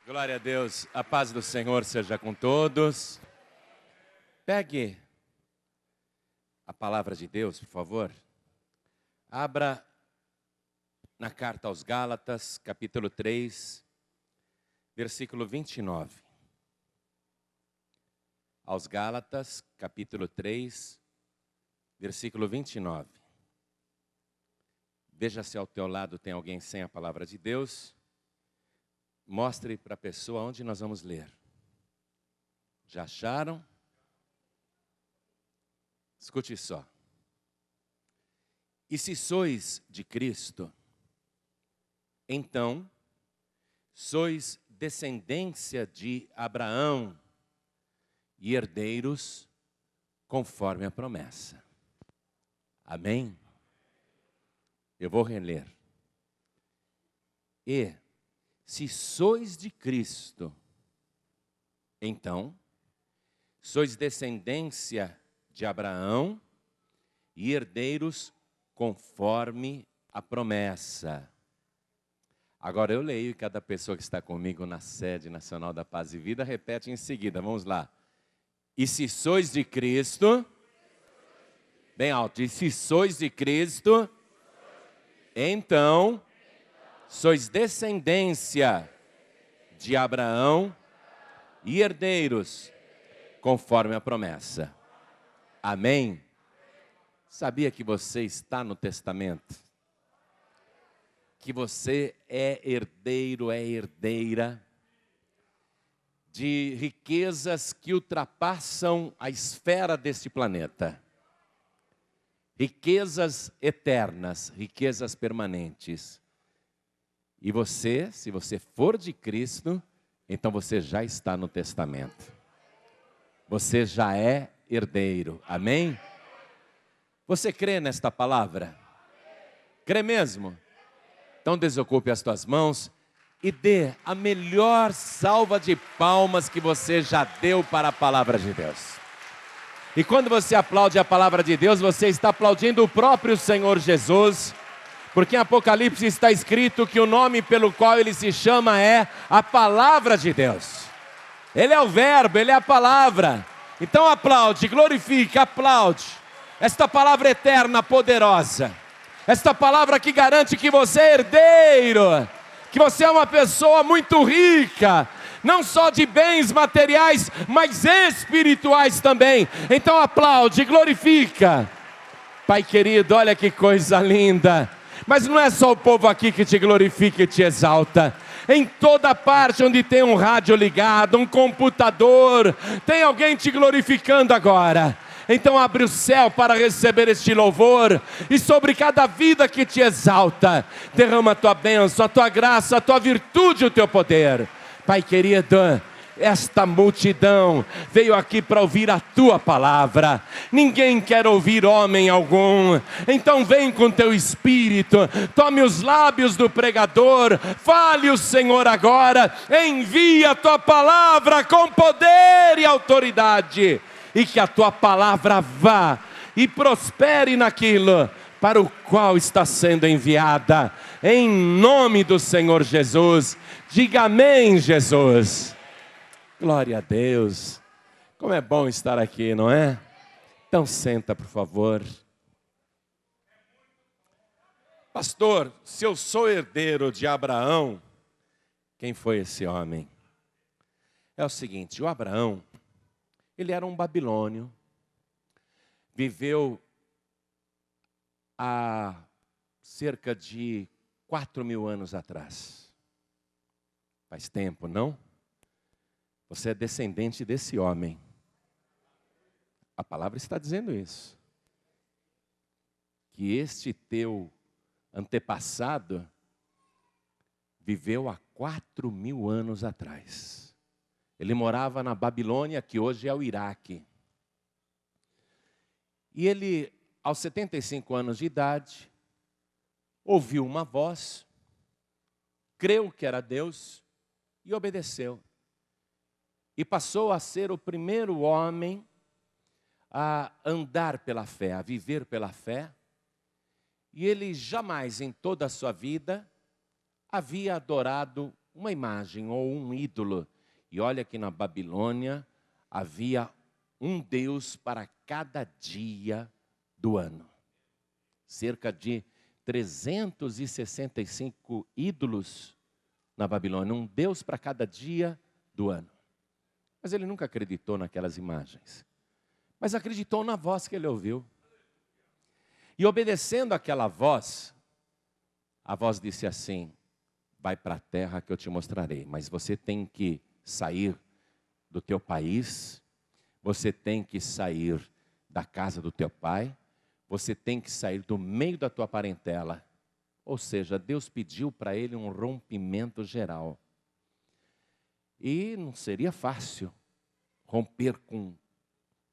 Glória a Deus, a paz do Senhor seja com todos. Pegue a palavra de Deus, por favor. Abra na carta aos Gálatas, capítulo 3, versículo 29. Aos Gálatas, capítulo 3, versículo 29. Veja se ao teu lado tem alguém sem a palavra de Deus. Mostre para a pessoa onde nós vamos ler. Já acharam? Escute só. E se sois de Cristo, então sois descendência de Abraão e herdeiros conforme a promessa. Amém? Eu vou reler. E se sois de Cristo, então sois descendência de Abraão e herdeiros conforme a promessa. Agora eu leio e cada pessoa que está comigo na sede nacional da Paz e Vida repete em seguida. Vamos lá. E se sois de Cristo, bem alto, e se sois de Cristo, então sois descendência de Abraão e herdeiros conforme a promessa. Amém? Sabia que você está no testamento? Que você é herdeiro, é herdeira de riquezas que ultrapassam a esfera deste planeta. Riquezas eternas, riquezas permanentes. E você, se você for de Cristo, então você já está no testamento. Você já é herdeiro. Amém? Você crê nesta palavra? Crê mesmo? Então desocupe as tuas mãos e dê a melhor salva de palmas que você já deu para a palavra de Deus. E quando você aplaude a palavra de Deus, você está aplaudindo o próprio Senhor Jesus. Porque em Apocalipse está escrito que o nome pelo qual ele se chama é a palavra de Deus. Ele é o verbo, ele é a palavra. Então aplaude, glorifique, aplaude. Esta palavra eterna, poderosa. Esta palavra que garante que você é herdeiro. Que você é uma pessoa muito rica. Não só de bens materiais, mas espirituais também. Então aplaude, glorifica. Pai querido, olha que coisa linda. Mas não é só o povo aqui que te glorifica e te exalta. Em toda parte onde tem um rádio ligado, um computador, tem alguém te glorificando agora. Então abre o céu para receber este louvor. E sobre cada vida que te exalta, derrama a tua bênção, a tua graça, a tua virtude, o teu poder. Pai querido, esta multidão veio aqui para ouvir a tua palavra. Ninguém quer ouvir homem algum. Então vem com teu espírito, tome os lábios do pregador, fale o Senhor agora, envia a tua palavra com poder e autoridade, e que a tua palavra vá e prospere naquilo para o qual está sendo enviada, em nome do Senhor Jesus. Diga amém, Jesus. Glória a Deus. Como é bom estar aqui, não é? Então senta, por favor. Pastor, se eu sou herdeiro de Abraão, quem foi esse homem? É o seguinte, o Abraão, ele era um babilônio, viveu há cerca de 4.000 anos atrás. Faz tempo, não? Você é descendente desse homem. A palavra está dizendo isso. Que este teu antepassado viveu há 4.000 anos atrás. Ele morava na Babilônia, que hoje é o Iraque. E ele, aos 75 anos de idade, ouviu uma voz, creu que era Deus e obedeceu. E passou a ser o primeiro homem a andar pela fé, a viver pela fé. E ele jamais em toda a sua vida havia adorado uma imagem ou um ídolo. E olha que na Babilônia havia um Deus para cada dia do ano. Cerca de 365 ídolos na Babilônia, um Deus para cada dia do ano. Mas ele nunca acreditou naquelas imagens, mas acreditou na voz que ele ouviu. E obedecendo àquela voz, a voz disse assim: vai para a terra que eu te mostrarei, mas você tem que sair do teu país, você tem que sair da casa do teu pai, você tem que sair do meio da tua parentela. Ou seja, Deus pediu para ele um rompimento geral. E não seria fácil romper com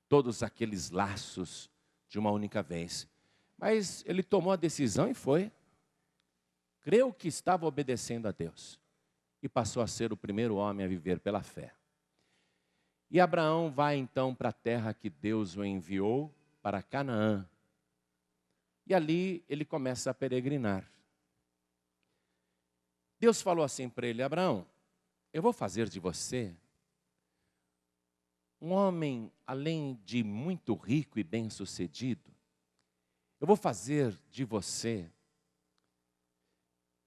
todos aqueles laços de uma única vez. Mas ele tomou a decisão e foi. Creu que estava obedecendo a Deus. E passou a ser o primeiro homem a viver pela fé. E Abraão vai então para a terra que Deus o enviou, para Canaã. E ali ele começa a peregrinar. Deus falou assim para ele: Abraão, eu vou fazer de você um homem, além de muito rico e bem-sucedido, eu vou fazer de você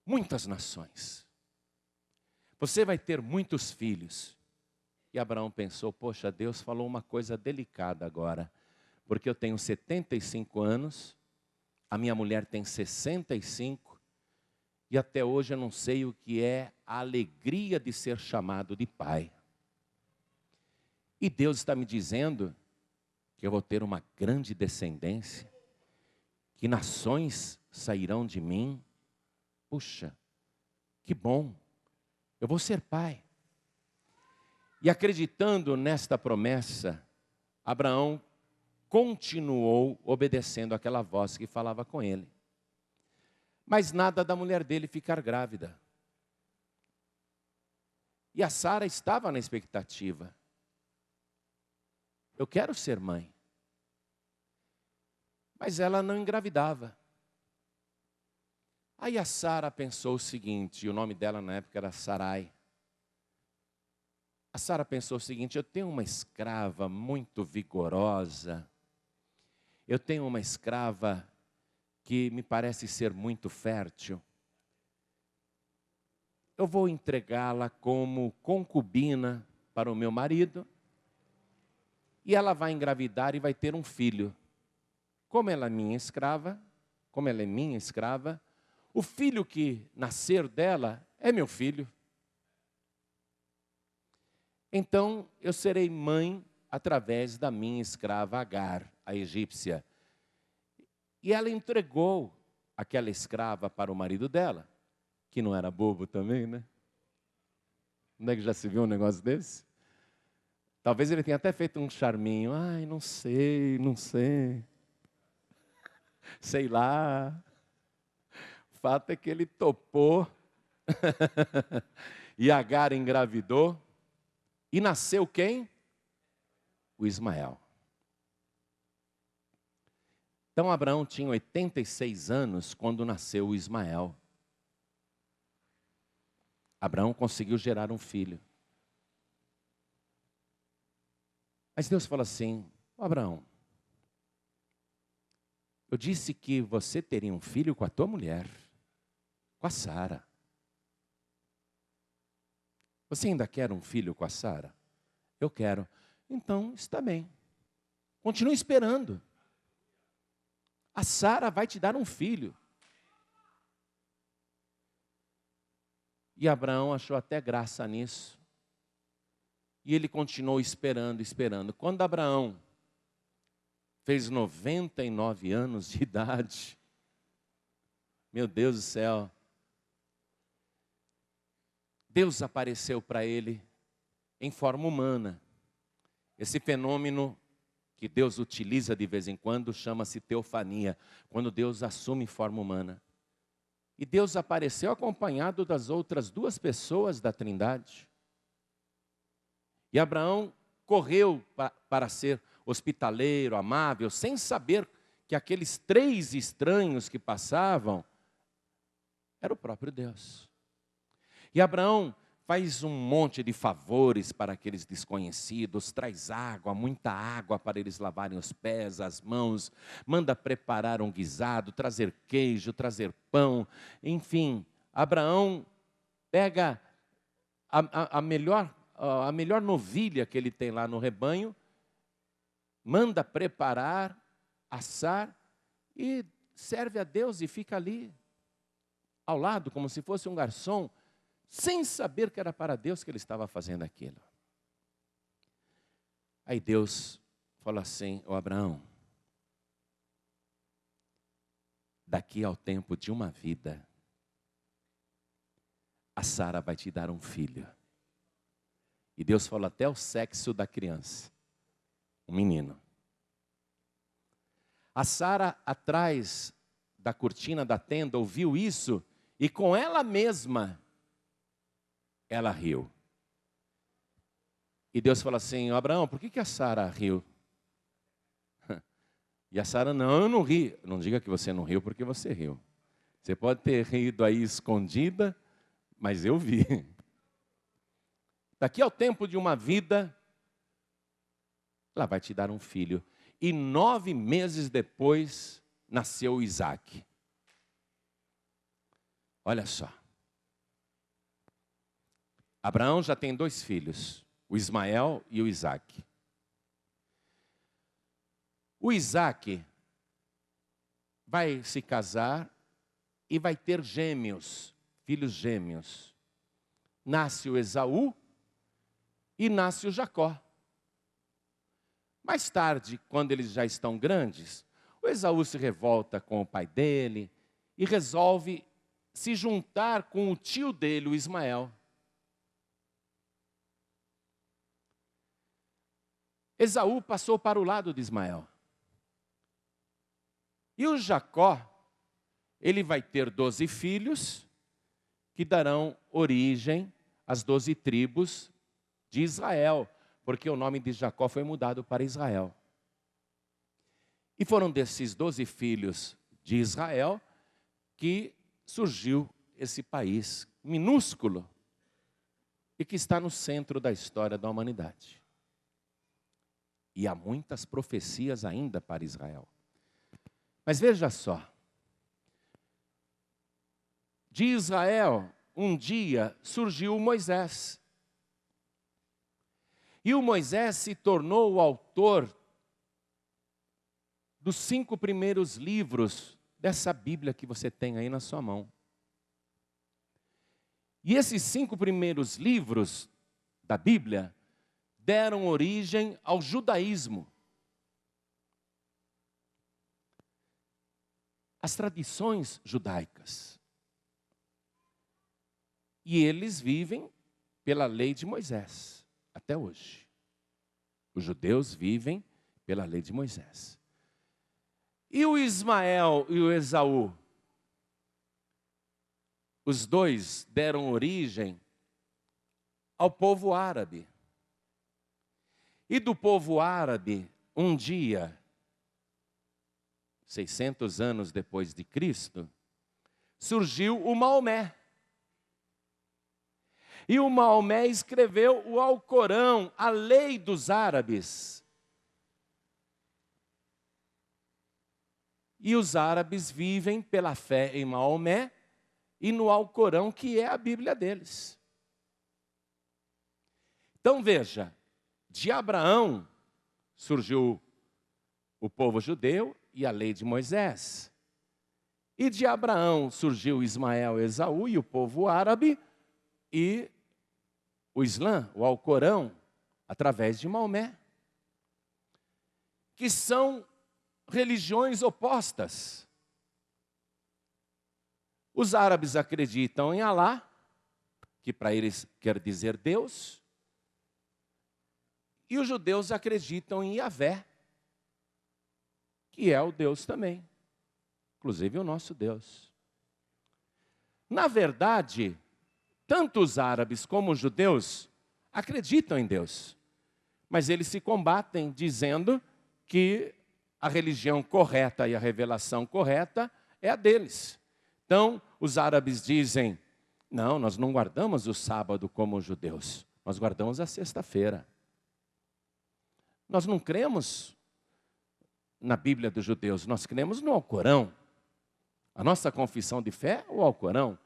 muitas nações. Você vai ter muitos filhos. E Abraão pensou: poxa, Deus falou uma coisa delicada agora, porque eu tenho 75 anos, a minha mulher tem 65, e até hoje eu não sei o que é a alegria de ser chamado de pai. E Deus está me dizendo que eu vou ter uma grande descendência, que nações sairão de mim. Puxa, que bom, eu vou ser pai. E acreditando nesta promessa, Abraão continuou obedecendo aquela voz que falava com ele. Mas nada da mulher dele ficar grávida. E a Sara estava na expectativa. Eu quero ser mãe. Mas ela não engravidava. Aí a Sara pensou o seguinte, e o nome dela na época era Sarai. A Sara pensou o seguinte: eu tenho uma escrava muito vigorosa, eu tenho uma escrava que me parece ser muito fértil. Eu vou entregá-la como concubina para o meu marido, e ela vai engravidar e vai ter um filho. Como ela é minha escrava, o filho que nascer dela é meu filho. Então eu serei mãe através da minha escrava Agar, a egípcia. E ela entregou aquela escrava para o marido dela, que não era bobo também, né? Onde é que já se viu um negócio desse? Talvez ele tenha até feito um charminho. Ai, não sei. Sei lá. O fato é que ele topou. E Agar engravidou. E nasceu quem? O Ismael. Então Abraão tinha 86 anos quando nasceu o Ismael. Abraão conseguiu gerar um filho. Mas Deus fala assim: Abraão, eu disse que você teria um filho com a tua mulher, com a Sara. Você ainda quer um filho com a Sara? Eu quero. Então, está bem. Continue esperando. A Sara vai te dar um filho. E Abraão achou até graça nisso. E ele continuou esperando. Quando Abraão fez 99 anos de idade, meu Deus do céu, Deus apareceu para ele em forma humana. Esse fenômeno que Deus utiliza de vez em quando chama-se teofania, quando Deus assume forma humana. E Deus apareceu acompanhado das outras duas pessoas da Trindade. E Abraão correu para ser hospitaleiro, amável, sem saber que aqueles 3 estranhos que passavam era o próprio Deus. E Abraão faz um monte de favores para aqueles desconhecidos, traz água, muita água para eles lavarem os pés, as mãos, manda preparar um guisado, trazer queijo, trazer pão, enfim. Abraão pega a melhor novilha que ele tem lá no rebanho, manda preparar, assar e serve a Deus e fica ali ao lado, como se fosse um garçom, sem saber que era para Deus que ele estava fazendo aquilo. Aí Deus falou assim: ô Abraão, daqui ao tempo de uma vida, a Sara vai te dar um filho. E Deus falou até o sexo da criança, um menino. A Sara, atrás da cortina da tenda, ouviu isso e com ela mesma, ela riu. E Deus falou assim: Abraão, por que a Sara riu? E a Sara: não, eu não ri. Não diga que você não riu porque você riu. Você pode ter rido aí escondida, mas eu vi. Daqui ao tempo de uma vida, ela vai te dar um filho. E 9 meses depois, nasceu Isaac. Olha só. Abraão já tem 2 filhos, o Ismael e o Isaac. O Isaac vai se casar e vai ter gêmeos, filhos gêmeos. Nasce o Esaú e nasce o Jacó. Mais tarde, quando eles já estão grandes, o Esaú se revolta com o pai dele e resolve se juntar com o tio dele, o Ismael. Esaú passou para o lado de Ismael. E o Jacó, ele vai ter 12 filhos, que darão origem às 12 tribos de Israel, porque o nome de Jacó foi mudado para Israel. E foram desses 12 filhos de Israel que surgiu esse país minúsculo e que está no centro da história da humanidade. E há muitas profecias ainda para Israel. Mas veja só. De Israel, um dia surgiu Moisés. E o Moisés se tornou o autor dos 5 primeiros livros dessa Bíblia que você tem aí na sua mão. E esses 5 primeiros livros da Bíblia deram origem ao judaísmo. As tradições judaicas. E eles vivem pela lei de Moisés, até hoje. Os judeus vivem pela lei de Moisés. E o Ismael e o Esaú? Os dois deram origem ao povo árabe. E do povo árabe, um dia, 600 anos depois de Cristo, surgiu o Maomé. E o Maomé escreveu o Alcorão, a lei dos árabes. E os árabes vivem pela fé em Maomé e no Alcorão, que é a Bíblia deles. Então veja, de Abraão surgiu o povo judeu e a lei de Moisés. E de Abraão surgiu Ismael, Esaú e o povo árabe e o Islã, o Alcorão, através de Maomé. Que são religiões opostas. Os árabes acreditam em Alá, que para eles quer dizer Deus. E os judeus acreditam em Yahvé, que é o Deus também, inclusive o nosso Deus. Na verdade, tanto os árabes como os judeus acreditam em Deus, mas eles se combatem dizendo que a religião correta e a revelação correta é a deles. Então, os árabes dizem: Não, nós não guardamos o sábado como os judeus. Nós guardamos a sexta-feira. Nós não cremos na Bíblia dos judeus, nós cremos no Alcorão. A nossa confissão de fé é o Alcorão.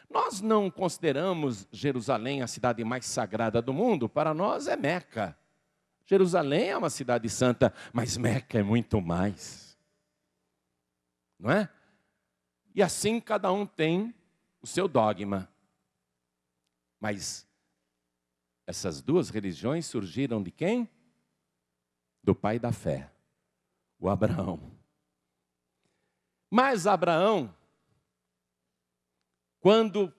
Nós não consideramos Jerusalém a cidade mais sagrada do mundo, para nós é Meca. Jerusalém é uma cidade santa, mas Meca é muito mais. Não é? E assim cada um tem o seu dogma. Mas essas duas religiões surgiram de quem? Do pai da fé, o Abraão. Mas Abraão, quando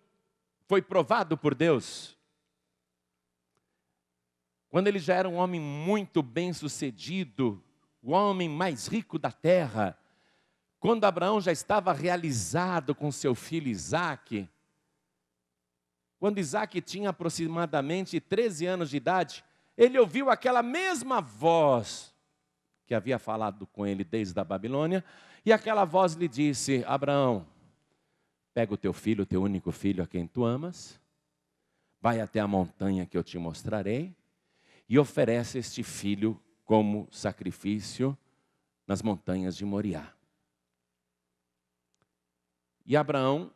foi provado por Deus, quando ele já era um homem muito bem-sucedido, o homem mais rico da terra, quando Abraão já estava realizado com seu filho Isaque, quando Isaque tinha aproximadamente 13 anos de idade, ele ouviu aquela mesma voz que havia falado com ele desde a Babilônia, e aquela voz lhe disse: Abraão, pega o teu filho, o teu único filho a quem tu amas, vai até a montanha que eu te mostrarei, e oferece este filho como sacrifício nas montanhas de Moriá. E Abraão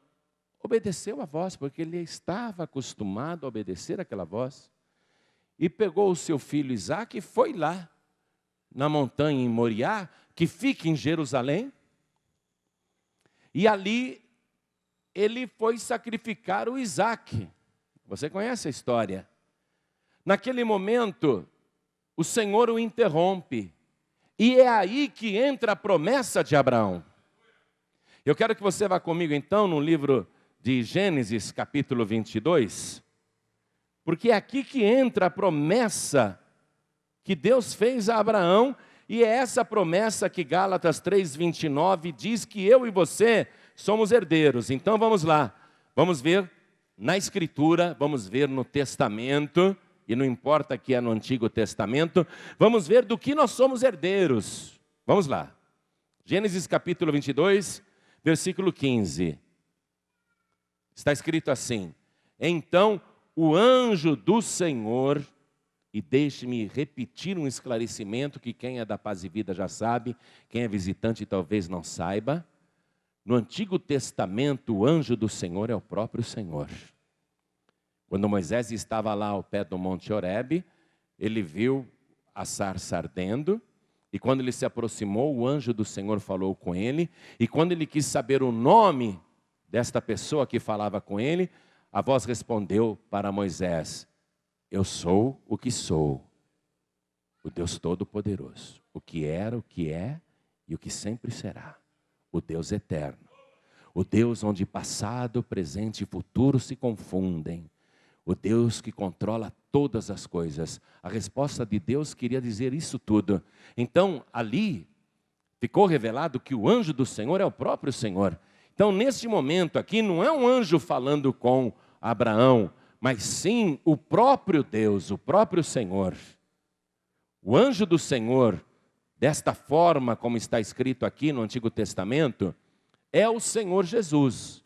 obedeceu a voz, porque ele estava acostumado a obedecer aquela voz, e pegou o seu filho Isaque e foi lá, na montanha em Moriá, que fica em Jerusalém, e ali ele foi sacrificar o Isaque. Você conhece a história? Naquele momento, o Senhor o interrompe, e é aí que entra a promessa de Abraão. Eu quero que você vá comigo então no livro de Gênesis, capítulo 22, porque é aqui que entra a promessa que Deus fez a Abraão, e é essa promessa que Gálatas 3:29 diz que eu e você somos herdeiros. Então vamos lá, vamos ver na Escritura, vamos ver no Testamento, e não importa que é no Antigo Testamento, vamos ver do que nós somos herdeiros. Vamos lá, Gênesis capítulo 22, versículo 15. Está escrito assim: então o anjo do Senhor, e deixe-me repetir um esclarecimento que quem é da Paz e Vida já sabe, quem é visitante talvez não saiba. No Antigo Testamento, o anjo do Senhor é o próprio Senhor. Quando Moisés estava lá ao pé do Monte Horebe, ele viu a sarça ardendo, e quando ele se aproximou, o anjo do Senhor falou com ele, e quando ele quis saber o nome desta pessoa que falava com ele, a voz respondeu para Moisés: eu sou o que sou, o Deus Todo-Poderoso, o que era, o que é e o que sempre será, o Deus eterno, o Deus onde passado, presente e futuro se confundem, o Deus que controla todas as coisas. A resposta de Deus queria dizer isso tudo. Então, ali ficou revelado que o anjo do Senhor é o próprio Senhor. Então, neste momento aqui, não é um anjo falando com Abraão, mas sim o próprio Deus, o próprio Senhor. O anjo do Senhor, desta forma como está escrito aqui no Antigo Testamento, é o Senhor Jesus,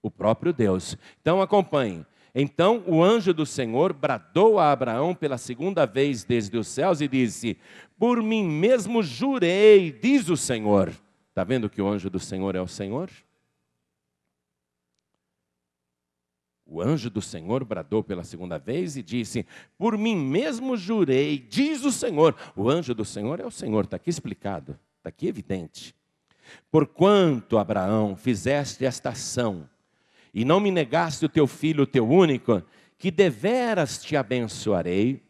o próprio Deus. Então acompanhe. Então o anjo do Senhor bradou a Abraão pela segunda vez desde os céus e disse: por mim mesmo jurei, diz o Senhor. Está vendo que o anjo do Senhor é o Senhor? O anjo do Senhor bradou pela segunda vez e disse: por mim mesmo jurei, diz o Senhor. O anjo do Senhor é o Senhor, está aqui explicado, está aqui evidente. Porquanto, Abraão, fizeste esta ação, e não me negaste o teu filho, o teu único, que deveras te abençoarei,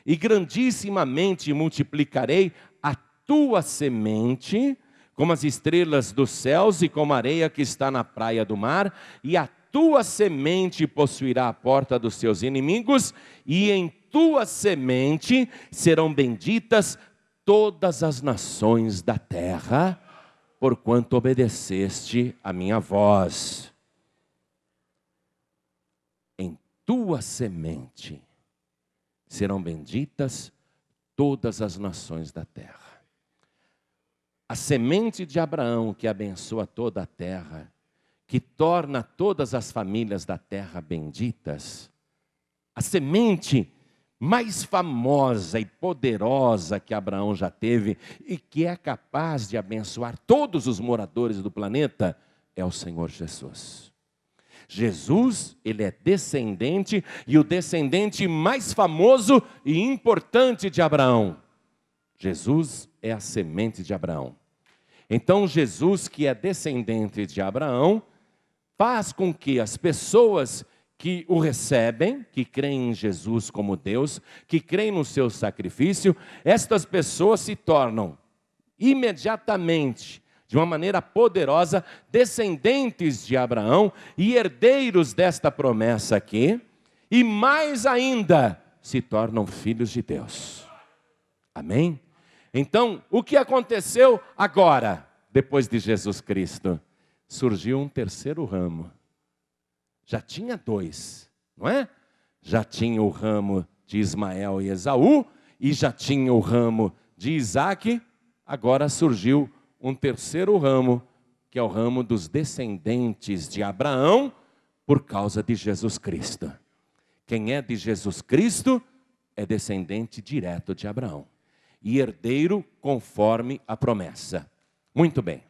e grandissimamente multiplicarei a tua semente, como as estrelas dos céus e como a areia que está na praia do mar, e a tua semente possuirá a porta dos seus inimigos, e em tua semente serão benditas todas as nações da terra, porquanto obedeceste a minha voz. Em tua semente serão benditas todas as nações da terra. A semente de Abraão que abençoa toda a terra, que torna todas as famílias da terra benditas, a semente mais famosa e poderosa que Abraão já teve e que é capaz de abençoar todos os moradores do planeta, é o Senhor Jesus. Jesus, ele é descendente e o descendente mais famoso e importante de Abraão. Jesus é a semente de Abraão. Então Jesus, que é descendente de Abraão, faz com que as pessoas que o recebem, que creem em Jesus como Deus, que creem no seu sacrifício, estas pessoas se tornam imediatamente, de uma maneira poderosa, descendentes de Abraão e herdeiros desta promessa aqui, e mais ainda, se tornam filhos de Deus. Amém? Então, o que aconteceu agora, depois de Jesus Cristo? Surgiu um terceiro ramo. Já tinha dois, não é? Já tinha o ramo de Ismael e Esaú, e já tinha o ramo de Isaque, agora surgiu um terceiro ramo, que é o ramo dos descendentes de Abraão, por causa de Jesus Cristo. Quem é de Jesus Cristo é descendente direto de Abraão, e herdeiro conforme a promessa. Muito bem.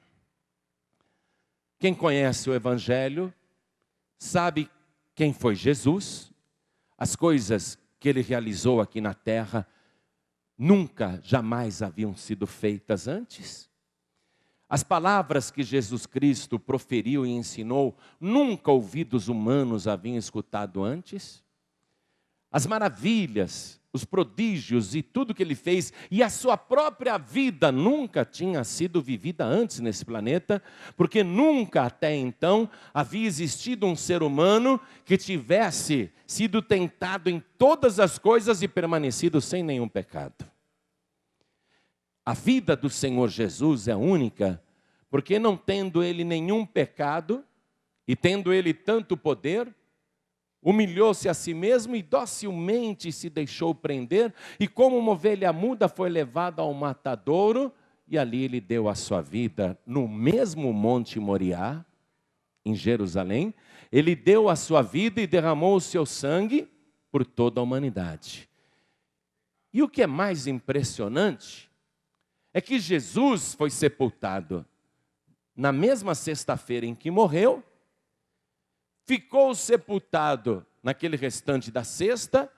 Quem conhece o Evangelho sabe quem foi Jesus, as coisas que ele realizou aqui na terra nunca, jamais haviam sido feitas antes. As palavras que Jesus Cristo proferiu e ensinou, nunca ouvidos humanos haviam escutado antes. As maravilhas, os prodígios e tudo que ele fez, e a sua própria vida nunca tinha sido vivida antes nesse planeta, porque nunca até então havia existido um ser humano que tivesse sido tentado em todas as coisas e permanecido sem nenhum pecado. A vida do Senhor Jesus é única, porque não tendo ele nenhum pecado, e tendo ele tanto poder, humilhou-se a si mesmo e docilmente se deixou prender, e como uma ovelha muda foi levado ao matadouro, e ali ele deu a sua vida no mesmo Monte Moriá, em Jerusalém. Ele deu a sua vida e derramou o seu sangue por toda a humanidade. E o que é mais impressionante é que Jesus foi sepultado na mesma sexta-feira em que morreu, ficou sepultado naquele restante da sexta,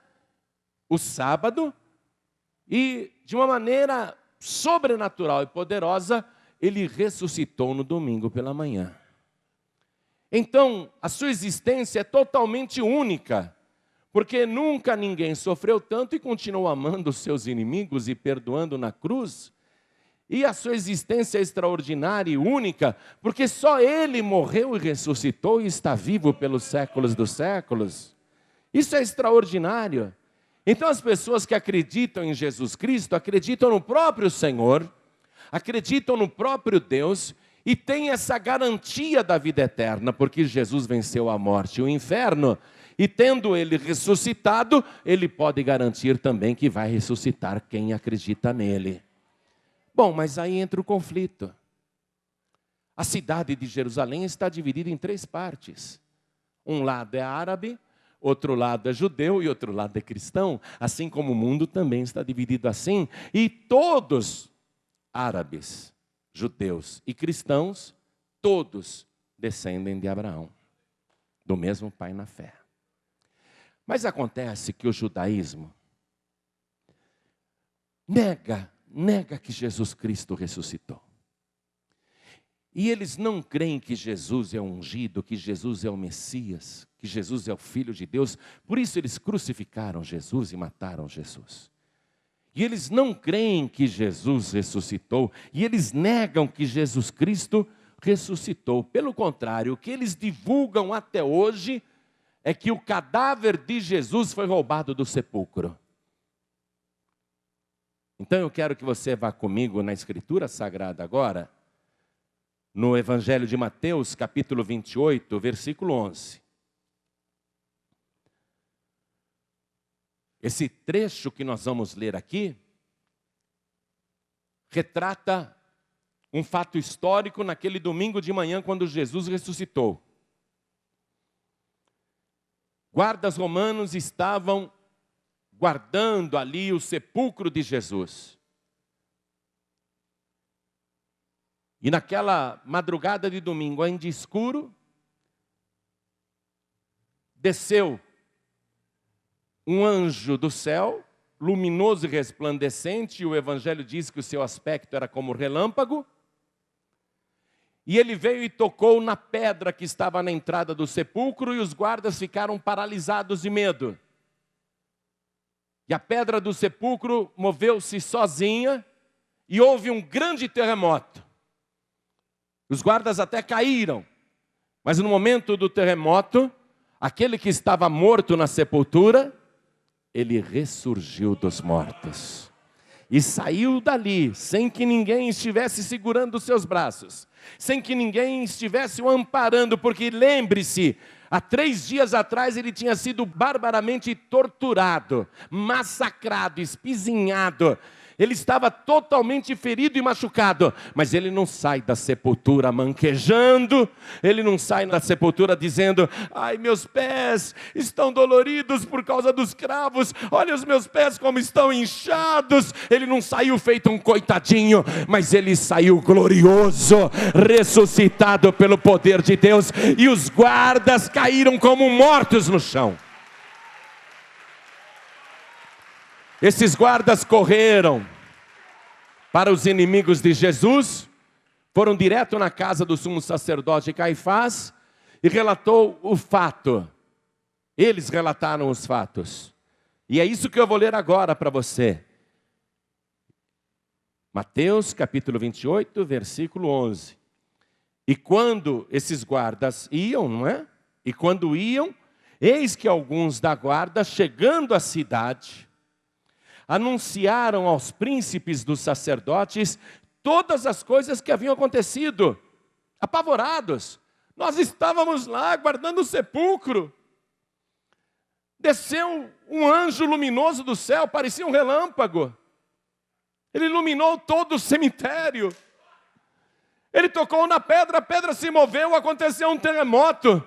o sábado, e de uma maneira sobrenatural e poderosa, ele ressuscitou no domingo pela manhã. Então, a sua existência é totalmente única, porque nunca ninguém sofreu tanto e continuou amando os seus inimigos e perdoando na cruz. E a sua existência é extraordinária e única, porque só ele morreu e ressuscitou e está vivo pelos séculos dos séculos. Isso é extraordinário. Então as pessoas que acreditam em Jesus Cristo, acreditam no próprio Senhor, acreditam no próprio Deus, e têm essa garantia da vida eterna, porque Jesus venceu a morte e o inferno, e tendo ele ressuscitado, ele pode garantir também que vai ressuscitar quem acredita nele. Bom, mas aí entra o conflito. A cidade de Jerusalém está dividida em 3 partes. Um lado é árabe, outro lado é judeu e outro lado é cristão. Assim como o mundo também está dividido assim. E todos, árabes, judeus e cristãos, todos descendem de Abraão, do mesmo pai na fé. Mas acontece que o judaísmo nega que Jesus Cristo ressuscitou. E eles não creem que Jesus é o ungido, que Jesus é o Messias, que Jesus é o Filho de Deus. Por isso eles crucificaram Jesus e mataram Jesus. E eles não creem que Jesus ressuscitou, e eles negam que Jesus Cristo ressuscitou. Pelo contrário, o que eles divulgam até hoje é que o cadáver de Jesus foi roubado do sepulcro. Então eu quero que você vá comigo na Escritura Sagrada agora, no Evangelho de Mateus, capítulo 28, versículo 11. Esse trecho que nós vamos ler aqui retrata um fato histórico naquele domingo de manhã quando Jesus ressuscitou. guardas romanos estavam guardando ali o sepulcro de Jesus. E naquela madrugada de domingo, ainda escuro, desceu um anjo do céu, luminoso e resplandecente, e o Evangelho diz que o seu aspecto era como relâmpago. E ele veio e tocou na pedra que estava na entrada do sepulcro, e os guardas ficaram paralisados de medo. E a pedra do sepulcro moveu-se sozinha, e houve um grande terremoto. Os guardas até caíram, mas no momento do terremoto, aquele que estava morto na sepultura, ele ressurgiu dos mortos. E saiu dali, sem que ninguém estivesse segurando os seus braços, sem que ninguém estivesse o amparando, porque lembre-se, há 3 dias atrás ele tinha sido barbaramente torturado, massacrado, espizinhado. Ele estava totalmente ferido e machucado, mas ele não sai da sepultura manquejando, ele não sai da sepultura dizendo: ai, meus pés estão doloridos por causa dos cravos, olha os meus pés como estão inchados. Ele não saiu feito um coitadinho, mas ele saiu glorioso, ressuscitado pelo poder de Deus, e os guardas caíram como mortos no chão. Esses guardas correram para os inimigos de Jesus, foram direto na casa do sumo sacerdote Caifás e relatou o fato. Eles relataram os fatos. E é isso que eu vou ler agora para você. Mateus capítulo 28, versículo 11. E quando esses guardas iam, não é? E quando iam, eis que alguns da guarda, chegando à cidade, anunciaram aos príncipes dos sacerdotes todas as coisas que haviam acontecido. Apavorados, nós estávamos lá guardando o sepulcro. Desceu um anjo luminoso do céu, parecia um relâmpago. Ele iluminou todo o cemitério. Ele tocou na pedra, a pedra se moveu, aconteceu um terremoto.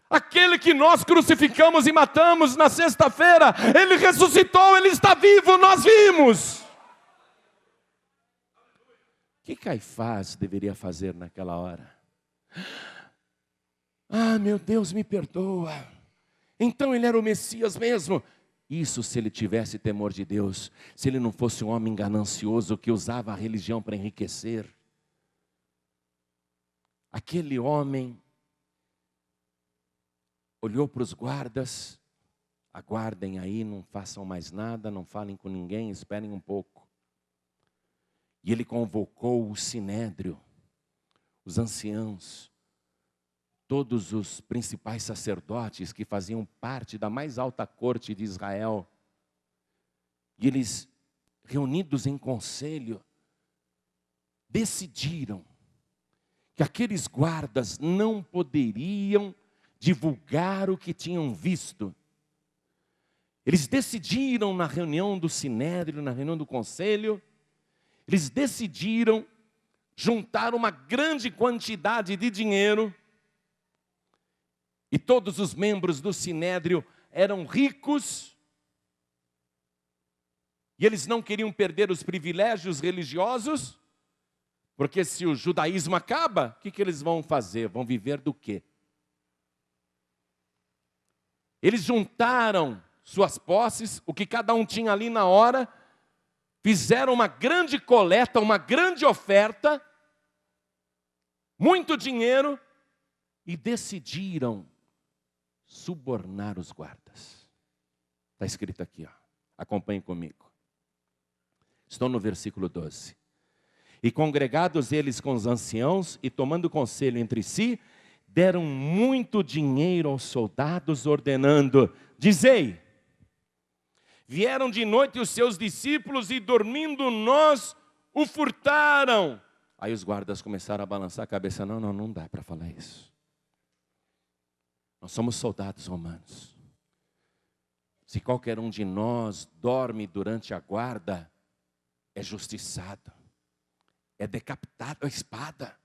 Aquele que nós crucificamos e matamos na sexta-feira, ele ressuscitou, ele está vivo, nós vimos. O que Caifás deveria fazer naquela hora? Ah, meu Deus, me perdoa. Então ele era o Messias mesmo. Isso se ele tivesse temor de Deus, se ele não fosse um homem ganancioso que usava a religião para enriquecer. Aquele homem olhou para os guardas: aguardem aí, não façam mais nada, não falem com ninguém, esperem um pouco. E ele convocou o sinédrio, os anciãos, todos os principais sacerdotes que faziam parte da mais alta corte de Israel. E eles, reunidos em conselho, decidiram que aqueles guardas não poderiam divulgar o que tinham visto. Eles decidiram na reunião do sinédrio, na reunião do conselho, eles decidiram juntar uma grande quantidade de dinheiro, e todos os membros do sinédrio eram ricos, e eles não queriam perder os privilégios religiosos, porque se o judaísmo acaba, o que eles vão fazer? Vão viver do quê? Eles juntaram suas posses, o que cada um tinha ali na hora, fizeram uma grande coleta, uma grande oferta, muito dinheiro, e decidiram subornar os guardas. Está escrito aqui, ó. Acompanhem comigo. Estou no versículo 12. E congregados eles com os anciãos, e tomando conselho entre si, deram muito dinheiro aos soldados, ordenando: dizei, vieram de noite os seus discípulos, e dormindo nós o furtaram. Aí os guardas começaram a balançar a cabeça: não dá para falar isso. Nós somos soldados romanos. Se qualquer um de nós dorme durante a guarda, é justiçado, é decapitado a espada.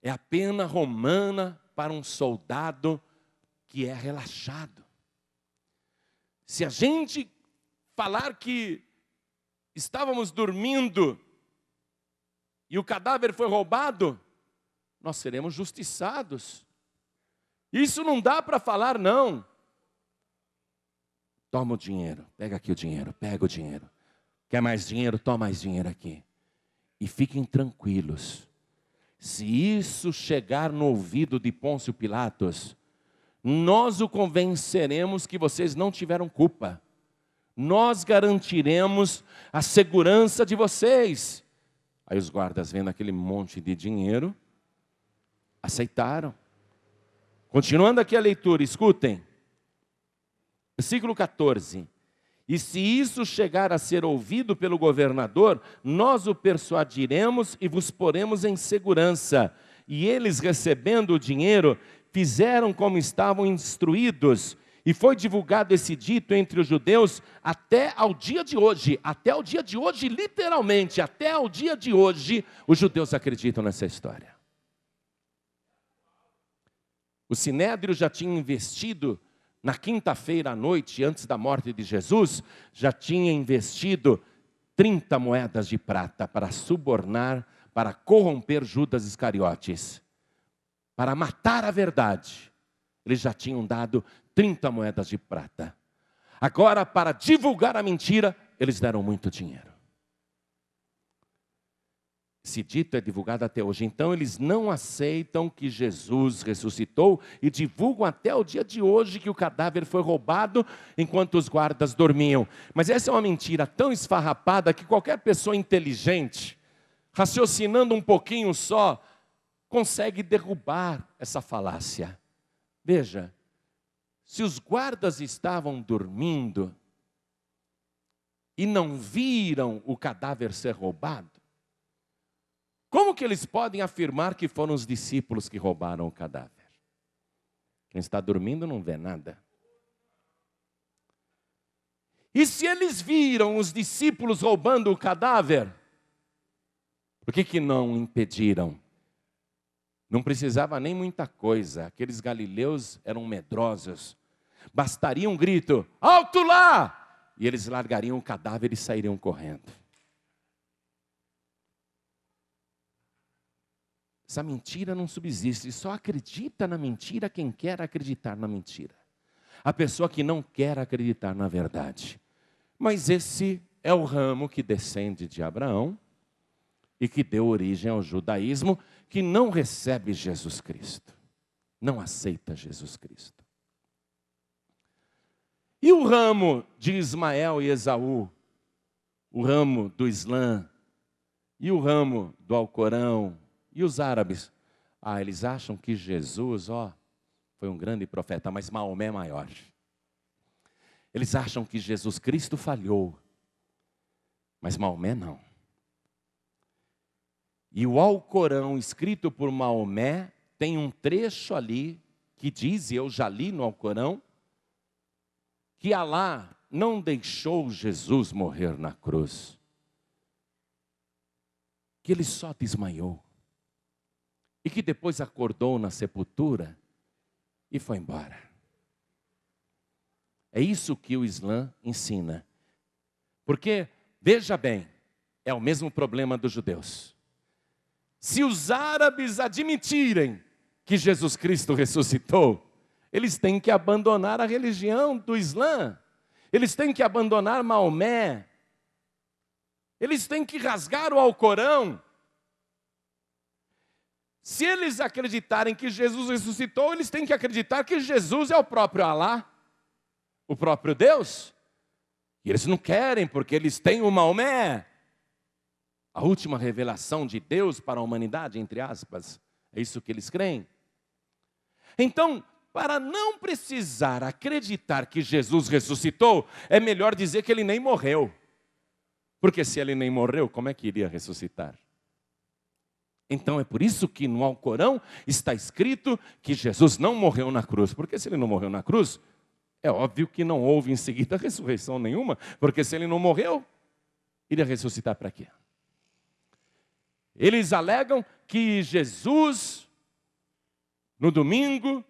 É a pena romana para um soldado que é relaxado. Se a gente falar que estávamos dormindo e o cadáver foi roubado, nós seremos justiçados. Isso não dá para falar, não. Toma o dinheiro, pega aqui o dinheiro, pega o dinheiro. Quer mais dinheiro? Toma mais dinheiro aqui. E fiquem tranquilos. Se isso chegar no ouvido de Pôncio Pilatos, nós o convenceremos que vocês não tiveram culpa. Nós garantiremos a segurança de vocês. Aí os guardas, vendo aquele monte de dinheiro, aceitaram. Continuando aqui a leitura, escutem. Versículo 14. E se isso chegar a ser ouvido pelo governador, nós o persuadiremos e vos poremos em segurança. E eles, recebendo o dinheiro, fizeram como estavam instruídos. E foi divulgado esse dito entre os judeus até ao dia de hoje. Até o dia de hoje, literalmente, até ao dia de hoje, os judeus acreditam nessa história. O Sinédrio já tinha investido, na quinta-feira à noite, antes da morte de Jesus, já tinha investido 30 moedas de prata para subornar, para corromper Judas Iscariotes, para matar a verdade. Eles já tinham dado 30 moedas de prata. Agora, para divulgar a mentira, eles deram muito dinheiro. Esse dito é divulgado até hoje. Então, eles não aceitam que Jesus ressuscitou e divulgam até o dia de hoje que o cadáver foi roubado enquanto os guardas dormiam. Mas essa é uma mentira tão esfarrapada que qualquer pessoa inteligente, raciocinando um pouquinho só, consegue derrubar essa falácia. Veja, se os guardas estavam dormindo e não viram o cadáver ser roubado, como que eles podem afirmar que foram os discípulos que roubaram o cadáver? Quem está dormindo não vê nada. E se eles viram os discípulos roubando o cadáver, por que não impediram? Não precisava nem muita coisa. Aqueles galileus eram medrosos. Bastaria um grito, alto lá! E eles largariam o cadáver e sairiam correndo. Essa mentira não subsiste, só acredita na mentira quem quer acreditar na mentira. A pessoa que não quer acreditar na verdade. Mas esse é o ramo que descende de Abraão e que deu origem ao judaísmo, que não recebe Jesus Cristo, não aceita Jesus Cristo. E o ramo de Ismael e Esaú, o ramo do Islã, e o ramo do Alcorão, e os árabes? Eles acham que Jesus, foi um grande profeta, mas Maomé é maior. Eles acham que Jesus Cristo falhou, mas Maomé não. E o Alcorão, escrito por Maomé, tem um trecho ali que diz, e eu já li no Alcorão, que Alá não deixou Jesus morrer na cruz, que ele só desmaiou. E que depois acordou na sepultura e foi embora. É isso que o Islã ensina. Porque, veja bem, é o mesmo problema dos judeus. Se os árabes admitirem que Jesus Cristo ressuscitou, eles têm que abandonar a religião do Islã. Eles têm que abandonar Maomé. Eles têm que rasgar o Alcorão. Se eles acreditarem que Jesus ressuscitou, eles têm que acreditar que Jesus é o próprio Alá, o próprio Deus. E eles não querem, porque eles têm o Maomé, a última revelação de Deus para a humanidade, entre aspas. É isso que eles creem. Então, para não precisar acreditar que Jesus ressuscitou, é melhor dizer que ele nem morreu. Porque se ele nem morreu, como é que iria ressuscitar? Então é por isso que no Alcorão está escrito que Jesus não morreu na cruz. Porque se ele não morreu na cruz, é óbvio que não houve em seguida ressurreição nenhuma. Porque se ele não morreu, iria ressuscitar para quê? Eles alegam que Jesus, no domingo,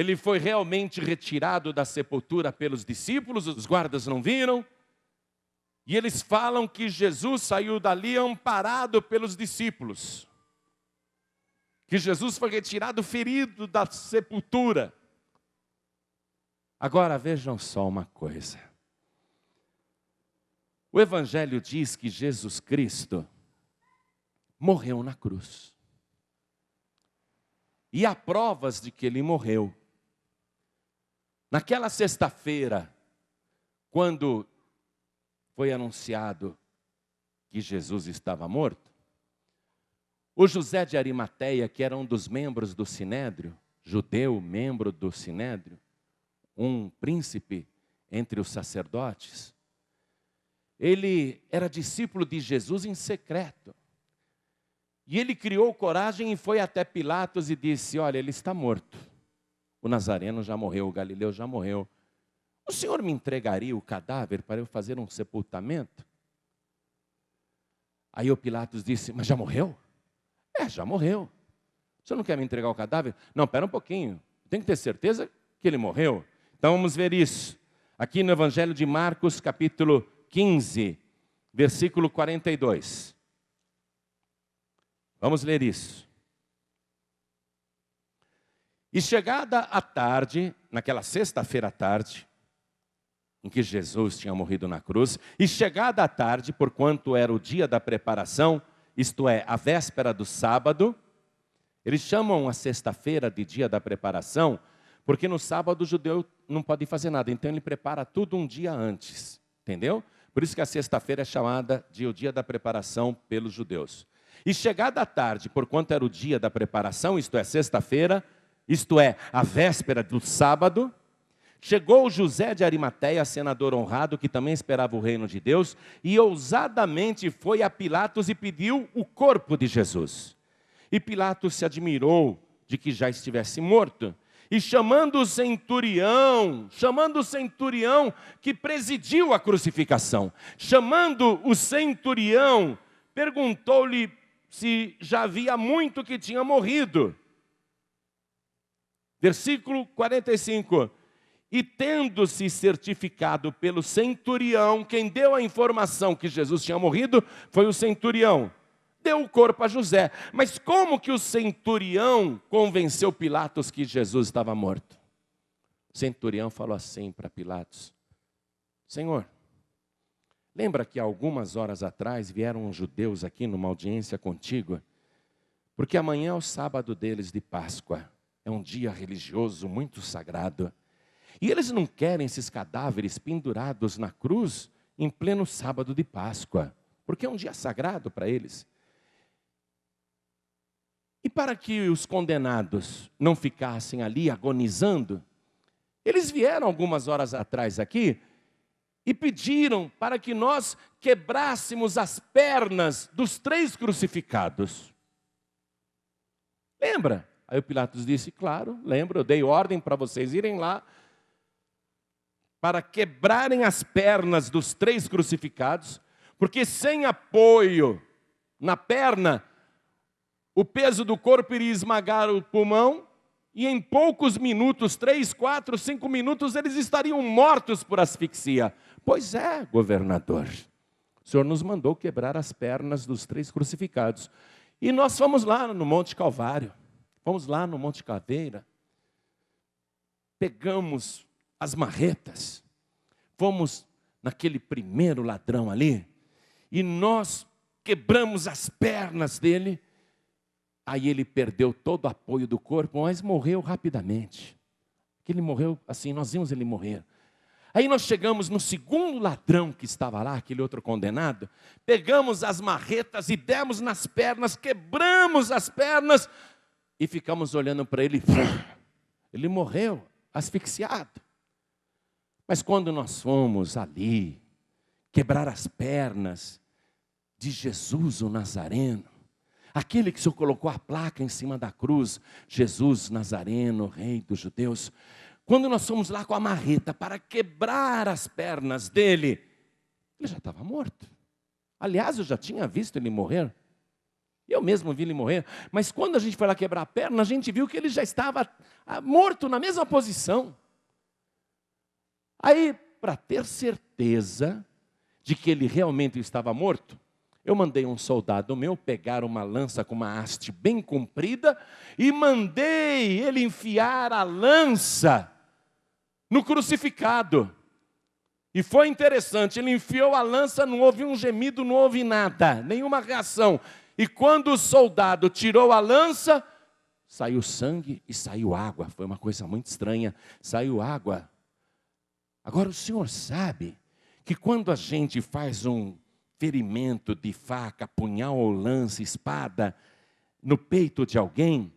Ele foi realmente retirado da sepultura pelos discípulos, os guardas não viram. E eles falam que Jesus saiu dali amparado pelos discípulos. Que Jesus foi retirado ferido da sepultura. Agora vejam só uma coisa. O Evangelho diz que Jesus Cristo morreu na cruz. E há provas de que ele morreu. Naquela sexta-feira, quando foi anunciado que Jesus estava morto, o José de Arimateia, que era um dos membros do Sinédrio, judeu, membro do Sinédrio, um príncipe entre os sacerdotes, ele era discípulo de Jesus em secreto. E ele criou coragem e foi até Pilatos e disse: olha, ele está morto. O Nazareno já morreu, o Galileu já morreu. O senhor me entregaria o cadáver para eu fazer um sepultamento? Aí o Pilatos disse: mas já morreu? Já morreu. O senhor não quer me entregar o cadáver? Não, espera um pouquinho. Tem que ter certeza que ele morreu. Então vamos ver isso. Aqui no Evangelho de Marcos, capítulo 15, versículo 42. Vamos ler isso. E chegada a tarde, naquela sexta-feira à tarde, em que Jesus tinha morrido na cruz, e chegada a tarde, porquanto era o dia da preparação, isto é, a véspera do sábado, eles chamam a sexta-feira de dia da preparação, porque no sábado o judeu não pode fazer nada, então ele prepara tudo um dia antes, entendeu? Por isso que a sexta-feira é chamada de o dia da preparação pelos judeus. E chegada a tarde, porquanto era o dia da preparação, isto é, sexta-feira, isto é, a véspera do sábado, chegou José de Arimateia, senador honrado, que também esperava o reino de Deus, e ousadamente foi a Pilatos e pediu o corpo de Jesus. E Pilatos se admirou de que já estivesse morto, e chamando o centurião que presidiu a crucificação, perguntou-lhe se já havia muito que tinha morrido. Versículo 45. E tendo-se certificado pelo centurião, quem deu a informação que Jesus tinha morrido foi o centurião. Deu o corpo a José. Mas como que o centurião convenceu Pilatos que Jesus estava morto? O centurião falou assim para Pilatos: Senhor, lembra que algumas horas atrás vieram uns judeus aqui numa audiência contigo? Porque amanhã é o sábado deles de Páscoa. É um dia religioso muito sagrado. E eles não querem esses cadáveres pendurados na cruz em pleno sábado de Páscoa, porque é um dia sagrado para eles. E para que os condenados não ficassem ali agonizando, eles vieram algumas horas atrás aqui e pediram para que nós quebrássemos as pernas dos 3 crucificados. Lembra? Aí o Pilatos disse: claro, lembro, eu dei ordem para vocês irem lá para quebrarem as pernas dos 3 crucificados, porque sem apoio na perna, o peso do corpo iria esmagar o pulmão, e em poucos minutos, 3, 4, 5 minutos, eles estariam mortos por asfixia. Pois é, governador, o senhor nos mandou quebrar as pernas dos 3 crucificados. E nós fomos lá no Monte Calvário, fomos lá no Monte Caveira, pegamos as marretas, fomos naquele primeiro ladrão ali, e nós quebramos as pernas dele. Aí ele perdeu todo o apoio do corpo, mas morreu rapidamente. Ele morreu assim, nós vimos ele morrer. Aí nós chegamos no segundo ladrão que estava lá, aquele outro condenado, pegamos as marretas e demos nas pernas, quebramos as pernas e ficamos olhando para ele. Ele morreu asfixiado. Mas quando nós fomos ali quebrar as pernas de Jesus o Nazareno, aquele que o Senhor colocou a placa em cima da cruz, Jesus Nazareno, Rei dos Judeus, quando nós fomos lá com a marreta para quebrar as pernas dele, ele já estava morto. Aliás, eu já tinha visto ele morrer. Eu mesmo vi ele morrer. Mas quando a gente foi lá quebrar a perna, a gente viu que ele já estava morto na mesma posição. Aí, para ter certeza de que ele realmente estava morto, eu mandei um soldado meu pegar uma lança com uma haste bem comprida e mandei ele enfiar a lança no crucificado. E foi interessante, ele enfiou a lança, não houve um gemido, não houve nada, nenhuma reação. E quando o soldado tirou a lança, saiu sangue e saiu água. Foi uma coisa muito estranha, saiu água. Agora o senhor sabe que quando a gente faz um ferimento de faca, punhal ou lança, espada, no peito de alguém,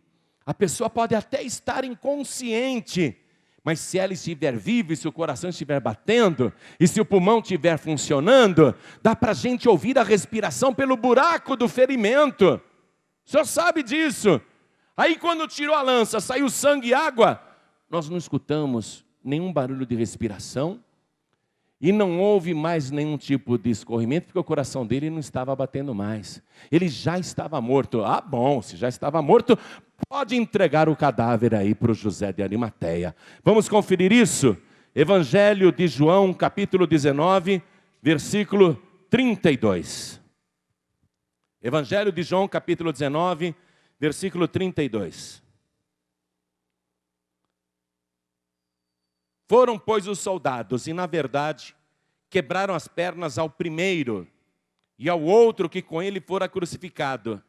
a pessoa pode até estar inconsciente, mas se ela estiver viva, e se o coração estiver batendo, e se o pulmão estiver funcionando, dá para a gente ouvir a respiração pelo buraco do ferimento. O senhor sabe disso. Aí quando tirou a lança, saiu sangue e água, nós não escutamos nenhum barulho de respiração, e não houve mais nenhum tipo de escorrimento, porque o coração dele não estava batendo mais. Ele já estava morto. Ah, bom, se já estava morto, pode entregar o cadáver aí para o José de Arimateia. Vamos conferir isso? Evangelho de João, capítulo 19, versículo 32. Evangelho de João, capítulo 19, versículo 32. Foram, pois, os soldados, e na verdade, quebraram as pernas ao primeiro, e ao outro que com ele fora crucificado.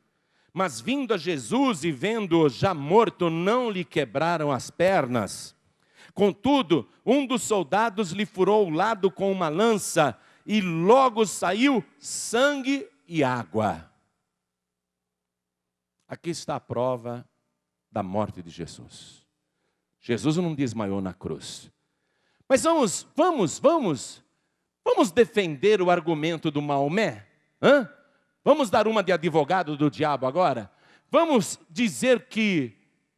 Mas vindo a Jesus e vendo-o já morto, não lhe quebraram as pernas. Contudo, um dos soldados lhe furou o lado com uma lança, e logo saiu sangue e água. Aqui está a prova da morte de Jesus. Jesus não desmaiou na cruz. Mas vamos defender o argumento do Maomé? Vamos dar uma de advogado do diabo agora? Vamos dizer que,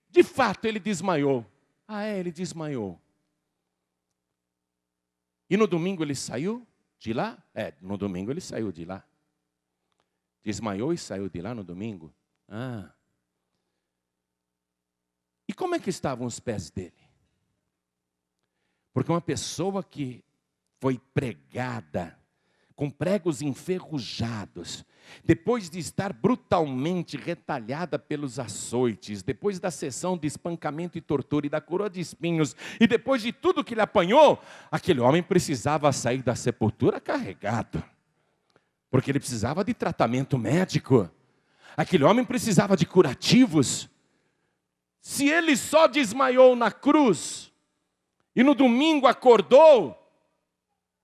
de fato, ele desmaiou. Ah, ele desmaiou. E no domingo ele saiu de lá? No domingo ele saiu de lá. Desmaiou e saiu de lá no domingo? Ah. E como é que estavam os pés dele? Porque uma pessoa que foi pregada com pregos enferrujados, depois de estar brutalmente retalhada pelos açoites, depois da sessão de espancamento e tortura e da coroa de espinhos, e depois de tudo que ele apanhou, aquele homem precisava sair da sepultura carregado, porque ele precisava de tratamento médico, aquele homem precisava de curativos. Se ele só desmaiou na cruz, e no domingo acordou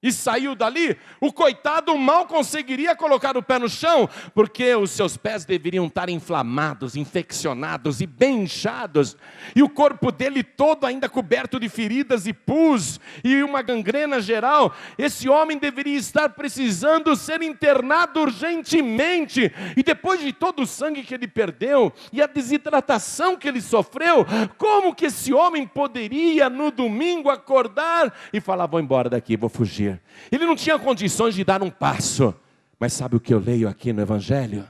e saiu dali, o coitado mal conseguiria colocar o pé no chão, porque os seus pés deveriam estar inflamados, infeccionados e bem inchados, e o corpo dele todo ainda coberto de feridas e pus, e uma gangrena geral. Esse homem deveria estar precisando ser internado urgentemente, e depois de todo o sangue que ele perdeu, e a desidratação que ele sofreu, como que esse homem poderia no domingo acordar e falar: vou embora daqui, vou fugir? Ele não tinha condições de dar um passo. Mas sabe o que eu leio aqui no Evangelho?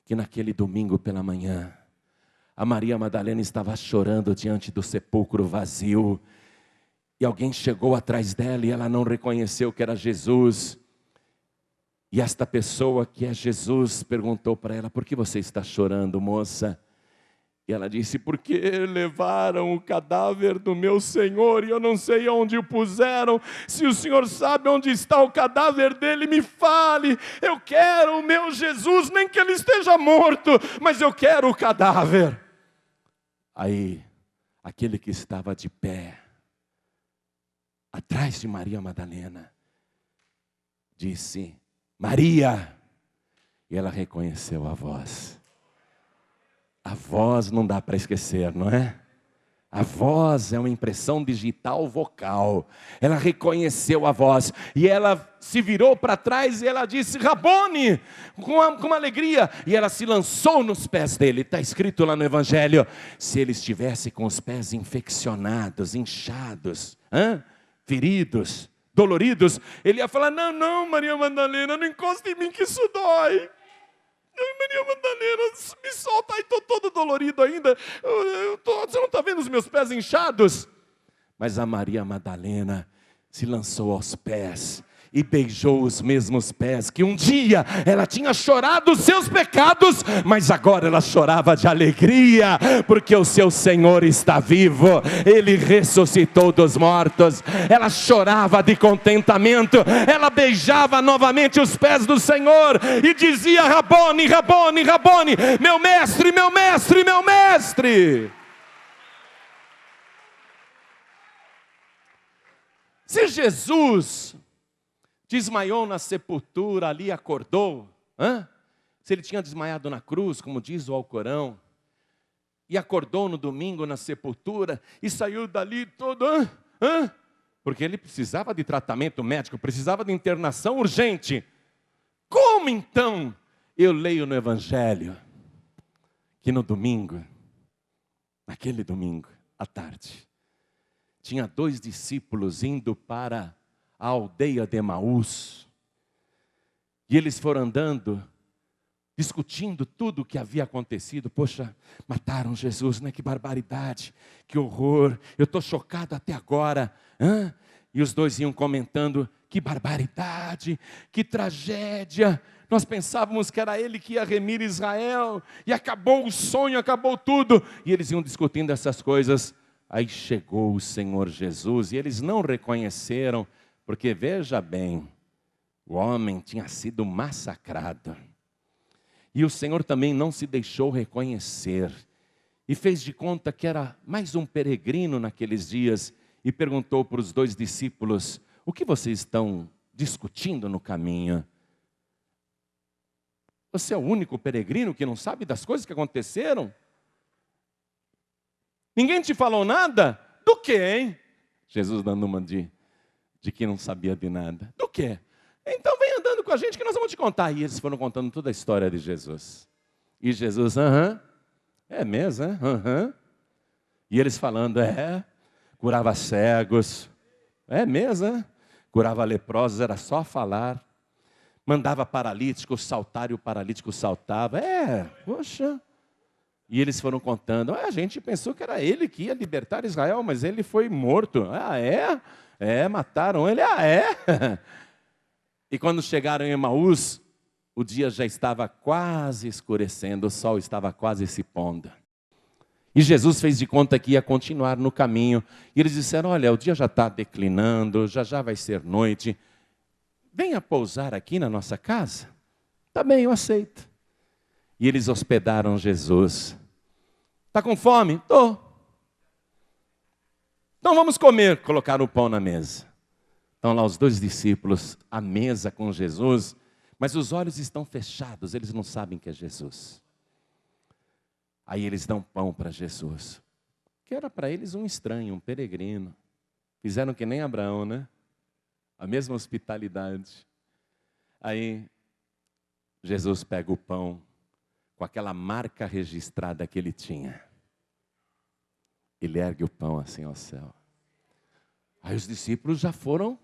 Que naquele domingo pela manhã, a Maria Madalena estava chorando diante do sepulcro vazio. E alguém chegou atrás dela e ela não reconheceu que era Jesus. E esta pessoa que é Jesus perguntou para ela: por que você está chorando, moça? E ela disse: porque levaram o cadáver do meu Senhor e eu não sei onde o puseram. Se o Senhor sabe onde está o cadáver dele, me fale. Eu quero o meu Jesus, nem que ele esteja morto, mas eu quero o cadáver. Aí, aquele que estava de pé, atrás de Maria Madalena, disse: Maria. E ela reconheceu a voz. A voz não dá para esquecer, não é? A voz é uma impressão digital vocal. Ela reconheceu a voz e ela se virou para trás e ela disse: Rabone, com uma alegria. E ela se lançou nos pés dele. Está escrito lá no Evangelho: se ele estivesse com os pés infeccionados, inchados, feridos, doloridos, ele ia falar: não, Maria Madalena, não encosta em mim que isso dói. Ai, Maria Madalena, me solta aí, estou todo dolorido ainda. Você não está vendo os meus pés inchados? Mas a Maria Madalena se lançou aos pés e beijou os mesmos pés que um dia ela tinha chorado os seus pecados, mas agora ela chorava de alegria, porque o seu Senhor está vivo, Ele ressuscitou dos mortos. Ela chorava de contentamento, ela beijava novamente os pés do Senhor e dizia: Rabone, Rabone, Rabone, meu mestre, meu mestre, meu mestre. Se Jesus desmaiou na sepultura, ali acordou, se ele tinha desmaiado na cruz, como diz o Alcorão, e acordou no domingo na sepultura, e saiu dali todo, porque ele precisava de tratamento médico, precisava de internação urgente. Como então eu leio no Evangelho, que no domingo, naquele domingo, à tarde, tinha 2 discípulos indo para a aldeia de Emaús, e eles foram andando, discutindo tudo o que havia acontecido. Poxa, mataram Jesus, né? Que barbaridade, que horror, eu estou chocado até agora. E os 2 iam comentando: que barbaridade, que tragédia, nós pensávamos que era ele que ia remir Israel, e acabou o sonho, acabou tudo. E eles iam discutindo essas coisas. Aí chegou o Senhor Jesus, e eles não reconheceram, porque veja bem, o homem tinha sido massacrado. E o Senhor também não se deixou reconhecer. E fez de conta que era mais um peregrino naqueles dias. E perguntou para os 2 discípulos: o que vocês estão discutindo no caminho? Você é o único peregrino que não sabe das coisas que aconteceram? Ninguém te falou nada? Do que, hein? Jesus dando uma de que não sabia de nada. Do que? Então vem andando com a gente que nós vamos te contar. E eles foram contando toda a história de Jesus. E Jesus, é mesmo, E eles falando, curava cegos, é mesmo, curava leprosos, era só falar. Mandava paralíticos saltar e o paralítico saltava. Poxa. E eles foram contando, a gente pensou que era ele que ia libertar Israel, mas ele foi morto. Mataram ele, E quando chegaram em Emaús, o dia já estava quase escurecendo, o sol estava quase se pondo. E Jesus fez de conta que ia continuar no caminho. E eles disseram, olha, o dia já está declinando, já vai ser noite. Venha pousar aqui na nossa casa. Tá bem, eu aceito. E eles hospedaram Jesus. Está com fome? Estou. Então vamos comer. Colocaram o pão na mesa. Estão lá os 2 discípulos à mesa com Jesus, mas os olhos estão fechados, eles não sabem que é Jesus. Aí eles dão pão para Jesus, que era para eles um estranho, um peregrino. Fizeram que nem Abraão, né? A mesma hospitalidade. Aí Jesus pega o pão com aquela marca registrada que ele tinha. Ele ergue o pão assim ao céu. Aí os discípulos já foram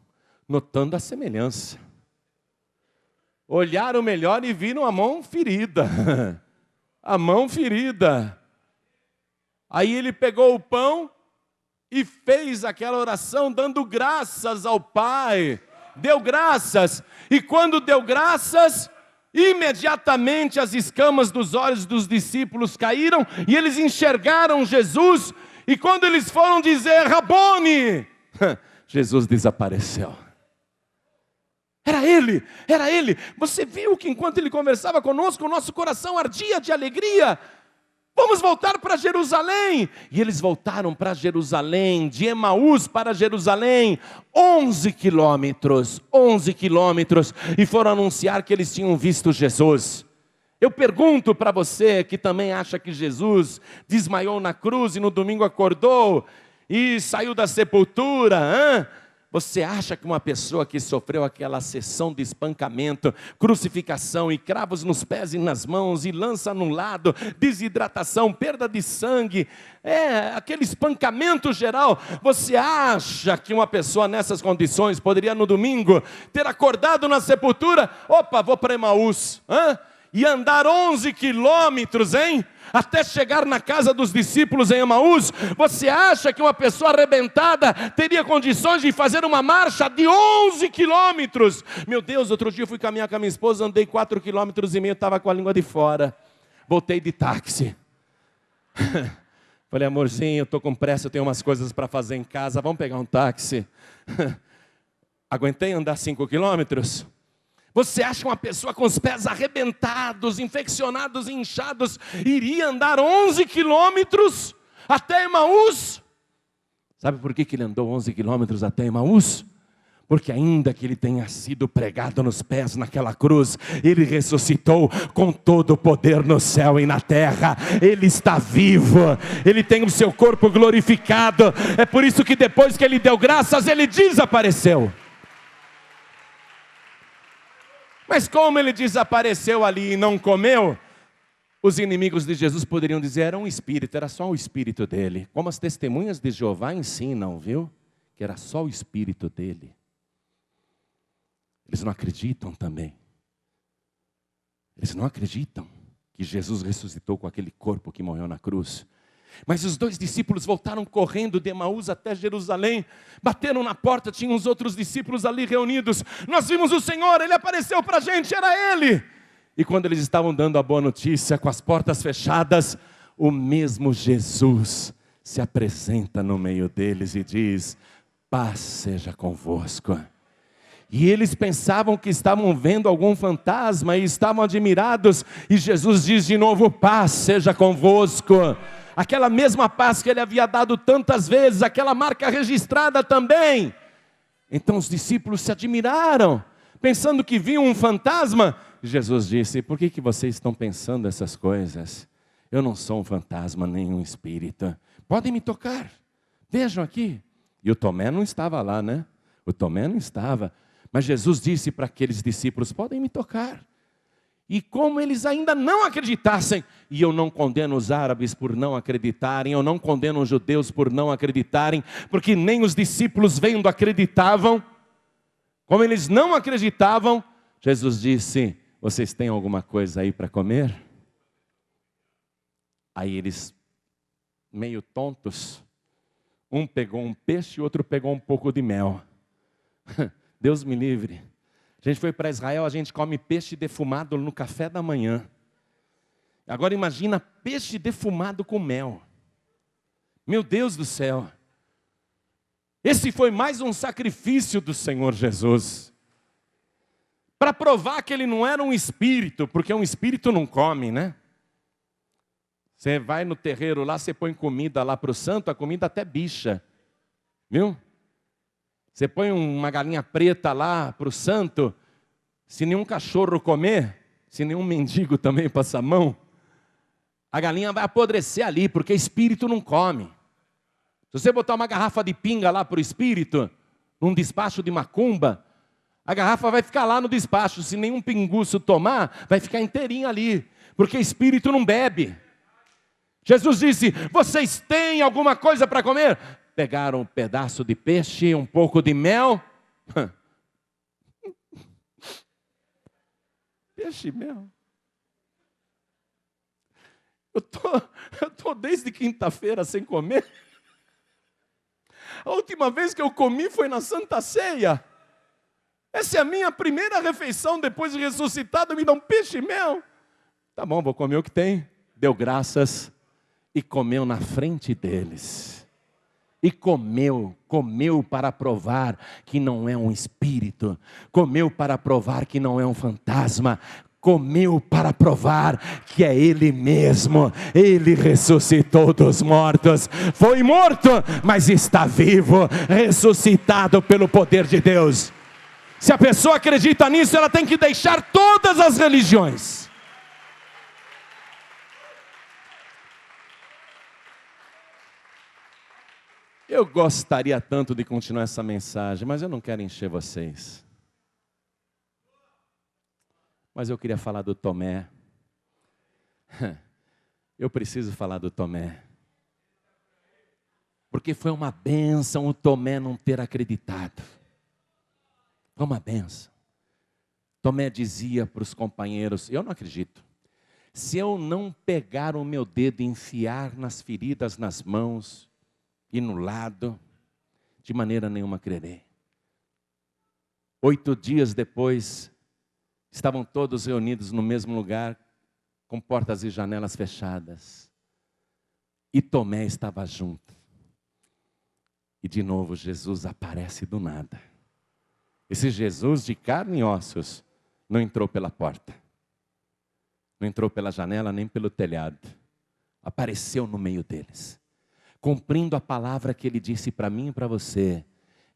notando a semelhança. Olharam melhor e viram a mão ferida. A mão ferida. Aí ele pegou o pão e fez aquela oração dando graças ao Pai. Deu graças. E quando deu graças, imediatamente as escamas dos olhos dos discípulos caíram e eles enxergaram Jesus. E quando eles foram dizer Rabone, Jesus desapareceu. Era ele, era ele. Você viu que enquanto ele conversava conosco, o nosso coração ardia de alegria. Vamos voltar para Jerusalém. E eles voltaram para Jerusalém, de Emaús para Jerusalém, 11 quilômetros, e foram anunciar que eles tinham visto Jesus. Eu pergunto para você que também acha que Jesus desmaiou na cruz e no domingo acordou e saiu da sepultura, Você acha que uma pessoa que sofreu aquela sessão de espancamento, crucificação e cravos nos pés e nas mãos, e lança no lado, desidratação, perda de sangue, aquele espancamento geral, você acha que uma pessoa nessas condições poderia no domingo ter acordado na sepultura, opa, vou para Emaús, e andar 11 quilômetros, hein? Até chegar na casa dos discípulos em Emaús. Você acha que uma pessoa arrebentada teria condições de fazer uma marcha de 11 quilômetros? Meu Deus, outro dia eu fui caminhar com a minha esposa, andei 4,5 quilômetros, estava com a língua de fora. Voltei de táxi. Falei, amorzinho, eu estou com pressa, eu tenho umas coisas para fazer em casa, vamos pegar um táxi. Aguentei andar 5 quilômetros? Você acha que uma pessoa com os pés arrebentados, infeccionados e inchados, iria andar 11 quilômetros até Emaús? Sabe por que ele andou 11 quilômetros até Emaús? Porque ainda que ele tenha sido pregado nos pés naquela cruz, ele ressuscitou com todo o poder no céu e na terra. Ele está vivo, ele tem o seu corpo glorificado. É por isso que depois que ele deu graças, ele desapareceu. Mas como ele desapareceu ali e não comeu, os inimigos de Jesus poderiam dizer, era um espírito, era só o espírito dele. Como as testemunhas de Jeová ensinam, viu? Que era só o espírito dele. Eles não acreditam também. Eles não acreditam que Jesus ressuscitou com aquele corpo que morreu na cruz. Mas os 2 discípulos voltaram correndo de Emaús até Jerusalém, bateram na porta, tinham os outros discípulos ali reunidos. Nós vimos o Senhor, Ele apareceu para a gente, era Ele. E quando eles estavam dando a boa notícia, com as portas fechadas, o mesmo Jesus se apresenta no meio deles e diz, paz seja convosco. E eles pensavam que estavam vendo algum fantasma e estavam admirados. E Jesus diz de novo, paz seja convosco. Aquela mesma paz que ele havia dado tantas vezes, aquela marca registrada também. Então os discípulos se admiraram, pensando que viam um fantasma. Jesus disse, por que vocês estão pensando essas coisas? Eu não sou um fantasma, nem um espírito. Podem me tocar, vejam aqui. E o Tomé não estava lá, né? O Tomé não estava. Mas Jesus disse para aqueles discípulos, podem me tocar. E como eles ainda não acreditassem, e eu não condeno os árabes por não acreditarem, eu não condeno os judeus por não acreditarem, porque nem os discípulos vendo acreditavam. Como eles não acreditavam, Jesus disse, vocês têm alguma coisa aí para comer? Aí eles, meio tontos, um pegou um peixe e o outro pegou um pouco de mel. Deus me livre. A gente foi para Israel, a gente come peixe defumado no café da manhã. Agora imagina peixe defumado com mel. Meu Deus do céu. Esse foi mais um sacrifício do Senhor Jesus. Para provar que ele não era um espírito, porque um espírito não come, né? Você vai no terreiro lá, você põe comida lá para o santo, a comida até bicha. Viu? Você põe uma galinha preta lá para o santo, se nenhum cachorro comer, se nenhum mendigo também passar a mão, a galinha vai apodrecer ali, porque espírito não come. Se você botar uma garrafa de pinga lá para o espírito, num despacho de macumba, a garrafa vai ficar lá no despacho, se nenhum pinguço tomar, vai ficar inteirinha ali, porque espírito não bebe. Jesus disse, vocês têm alguma coisa para comer? Pegaram um pedaço de peixe, um pouco de mel. Peixe e mel. Eu tô desde quinta-feira sem comer. A última vez que eu comi foi na Santa Ceia. Essa é a minha primeira refeição depois de ressuscitado, me dão peixe e mel. Tá bom, vou comer o que tem. Deu graças e comeu na frente deles. E comeu para provar que não é um espírito, comeu para provar que não é um fantasma, comeu para provar que é Ele mesmo. Ele ressuscitou dos mortos, foi morto, mas está vivo, ressuscitado pelo poder de Deus. Se a pessoa acredita nisso, ela tem que deixar todas as religiões. Eu gostaria tanto de continuar essa mensagem, mas eu não quero encher vocês. Mas eu queria falar do Tomé. Eu preciso falar do Tomé. Porque foi uma bênção o Tomé não ter acreditado. Foi uma bênção. Tomé dizia para os companheiros: eu não acredito. Se eu não pegar o meu dedo e enfiar nas feridas, nas mãos e no lado, de maneira nenhuma crerei. 8 dias depois, estavam todos reunidos no mesmo lugar, com portas e janelas fechadas. E Tomé estava junto. E de novo Jesus aparece do nada. Esse Jesus de carne e ossos não entrou pela porta. Não entrou pela janela nem pelo telhado. Apareceu no meio deles. Cumprindo a palavra que ele disse para mim e para você: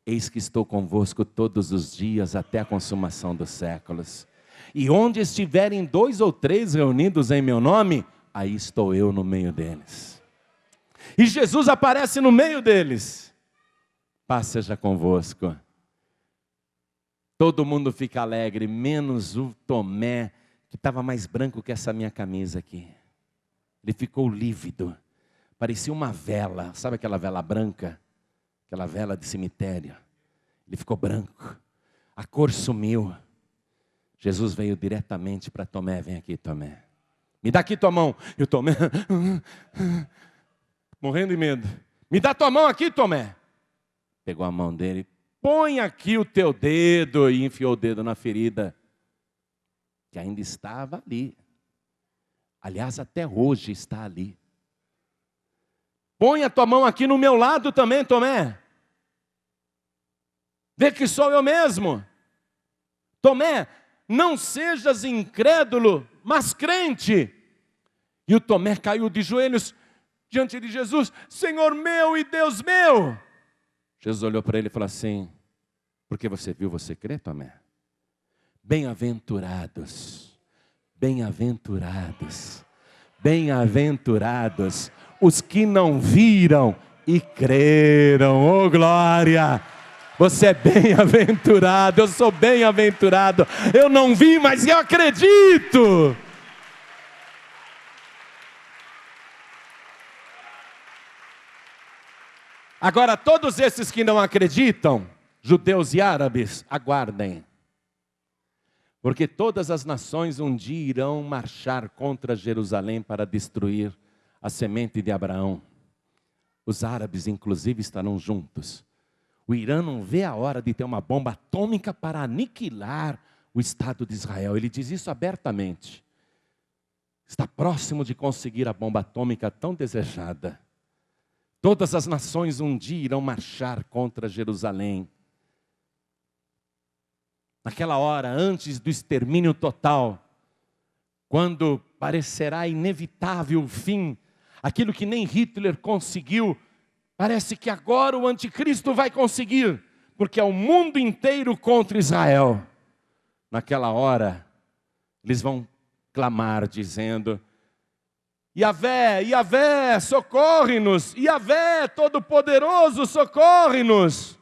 eis que estou convosco todos os dias até a consumação dos séculos. E onde estiverem 2 ou 3 reunidos em meu nome, aí estou eu no meio deles. E Jesus aparece no meio deles. Paz seja convosco. Todo mundo fica alegre, menos o Tomé, que estava mais branco que essa minha camisa aqui. Ele ficou lívido, parecia uma vela, sabe aquela vela branca? Aquela vela de cemitério. Ele ficou branco, a cor sumiu. Jesus veio diretamente para Tomé: vem aqui, Tomé. Me dá aqui tua mão. E o Tomé, morrendo de medo. Me dá tua mão aqui, Tomé. Pegou a mão dele: põe aqui o teu dedo. E enfiou o dedo na ferida, que ainda estava ali. Aliás, até hoje está ali. Põe a tua mão aqui no meu lado também, Tomé. Vê que sou eu mesmo. Tomé, não sejas incrédulo, mas crente. E o Tomé caiu de joelhos diante de Jesus: Senhor meu e Deus meu. Jesus olhou para ele e falou assim: porque você viu, você crê, Tomé? Bem-aventurados, bem-aventurados, bem-aventurados os que não viram e creram. Oh, glória! Você é bem-aventurado, eu sou bem-aventurado. Eu não vi, mas eu acredito. Agora, todos esses que não acreditam, judeus e árabes, aguardem. Porque todas as nações um dia irão marchar contra Jerusalém para destruir a semente de Abraão. Os árabes, inclusive, estarão juntos. O Irã não vê a hora de ter uma bomba atômica para aniquilar o Estado de Israel. Ele diz isso abertamente. Está próximo de conseguir a bomba atômica tão desejada. Todas as nações um dia irão marchar contra Jerusalém. Naquela hora, antes do extermínio total, quando parecerá inevitável o fim, aquilo que nem Hitler conseguiu, parece que agora o anticristo vai conseguir, porque é o mundo inteiro contra Israel. Naquela hora, eles vão clamar dizendo: Yahvé, Yahvé, socorre-nos, Yahvé, Todo-Poderoso, socorre-nos.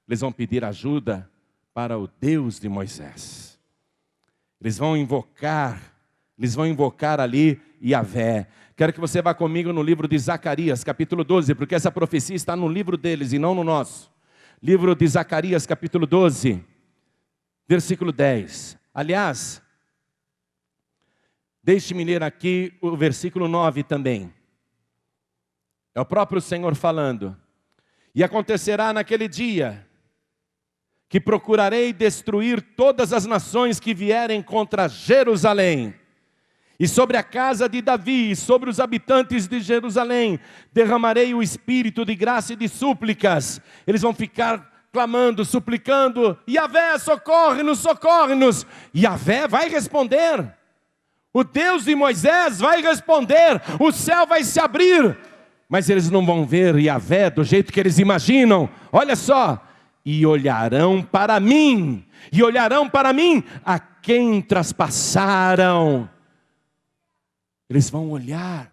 Eles vão pedir ajuda para o Deus de Moisés. Eles vão invocar ali Yahvé. Quero que você vá comigo no livro de Zacarias, capítulo 12, porque essa profecia está no livro deles e não no nosso. Livro de Zacarias, capítulo 12, versículo 10. Aliás, deixe-me ler aqui o versículo 9 também. É o próprio Senhor falando. E acontecerá naquele dia que procurarei destruir todas as nações que vierem contra Jerusalém. E sobre a casa de Davi, e sobre os habitantes de Jerusalém, derramarei o espírito de graça e de súplicas. Eles vão ficar clamando, suplicando: Yahvé, socorre-nos, socorre-nos. Yahvé vai responder. O Deus de Moisés vai responder. O céu vai se abrir. Mas eles não vão ver Yahvé do jeito que eles imaginam. Olha só. E olharão para mim. E olharão para mim a quem traspassaram. Eles vão olhar,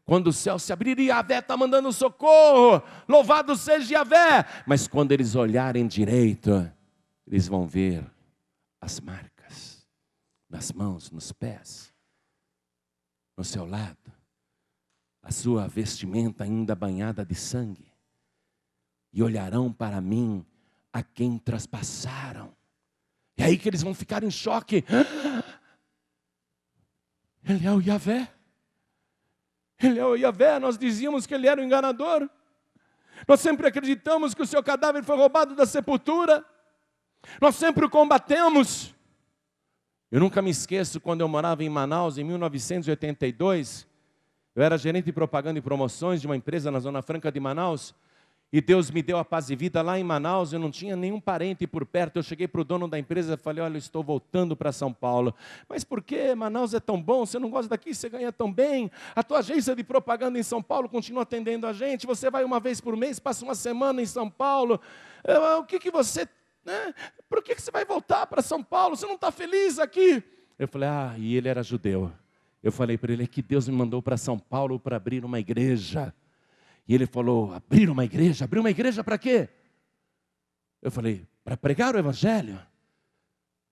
quando o céu se abrir, e Yahvé está mandando socorro, louvado seja Yahvé. Mas quando eles olharem direito, eles vão ver as marcas, nas mãos, nos pés, no seu lado, a sua vestimenta ainda banhada de sangue. E olharão para mim a quem traspassaram. E aí que eles vão ficar em choque. Ele é o Yahvé. Ele é o Yahvé. Nós dizíamos que ele era o enganador. Nós sempre acreditamos que o seu cadáver foi roubado da sepultura. Nós sempre o combatemos. Eu nunca me esqueço quando eu morava em Manaus, em 1982. Eu era gerente de propaganda e promoções de uma empresa na Zona Franca de Manaus. E Deus me deu a paz e vida lá em Manaus. Eu não tinha nenhum parente por perto. Eu cheguei para o dono da empresa e falei: olha, eu estou voltando para São Paulo. Mas por que Manaus é tão bom? Você não gosta daqui? Você ganha tão bem? A tua agência de propaganda em São Paulo continua atendendo a gente. Você vai uma vez por mês, passa uma semana em São Paulo. O que você... Por que você vai voltar para São Paulo? Você não está feliz aqui? Eu falei: e ele era judeu. Eu falei para ele: é que Deus me mandou para São Paulo para abrir uma igreja. E ele falou: abrir uma igreja? Abrir uma igreja para quê? Eu falei: para pregar o evangelho.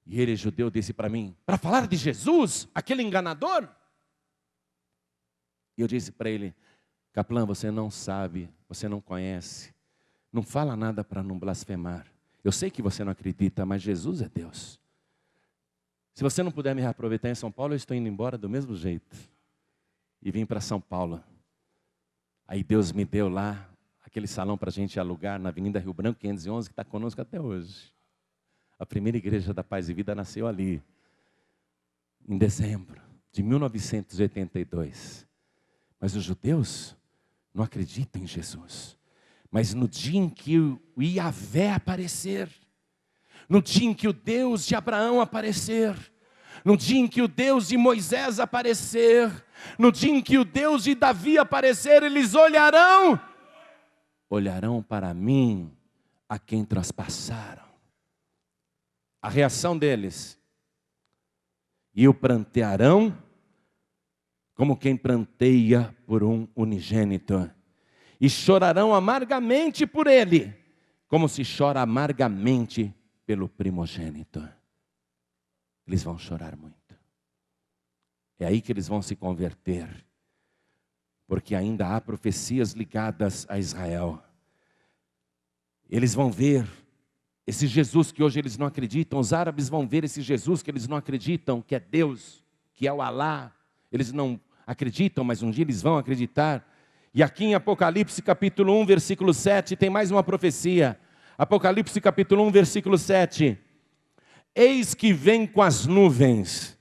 E ele, judeu, disse para mim: para falar de Jesus, aquele enganador? E eu disse para ele: Kaplan, você não sabe, você não conhece, não fala nada para não blasfemar. Eu sei que você não acredita, mas Jesus é Deus. Se você não puder me reaproveitar em São Paulo, eu estou indo embora do mesmo jeito. E vim para São Paulo. Aí Deus me deu lá aquele salão para a gente alugar na Avenida Rio Branco 511, que está conosco até hoje. A primeira igreja da Paz e Vida nasceu ali, em dezembro de 1982. Mas os judeus não acreditam em Jesus. Mas no dia em que o Yahvé aparecer, no dia em que o Deus de Abraão aparecer, no dia em que o Deus de Moisés aparecer, no dia em que o Deus de Davi aparecer, eles olharão para mim, a quem traspassaram. A reação deles: e o prantearão como quem pranteia por um unigênito, e chorarão amargamente por ele, como se chora amargamente pelo primogênito. Eles vão chorar muito. É aí que eles vão se converter, porque ainda há profecias ligadas a Israel. Eles vão ver esse Jesus que hoje eles não acreditam. Os árabes vão ver esse Jesus que eles não acreditam, que é Deus, que é o Alá. Eles não acreditam, mas um dia eles vão acreditar. E aqui em Apocalipse capítulo 1, versículo 7, tem mais uma profecia. Apocalipse capítulo 1, versículo 7. Eis que vem com as nuvens,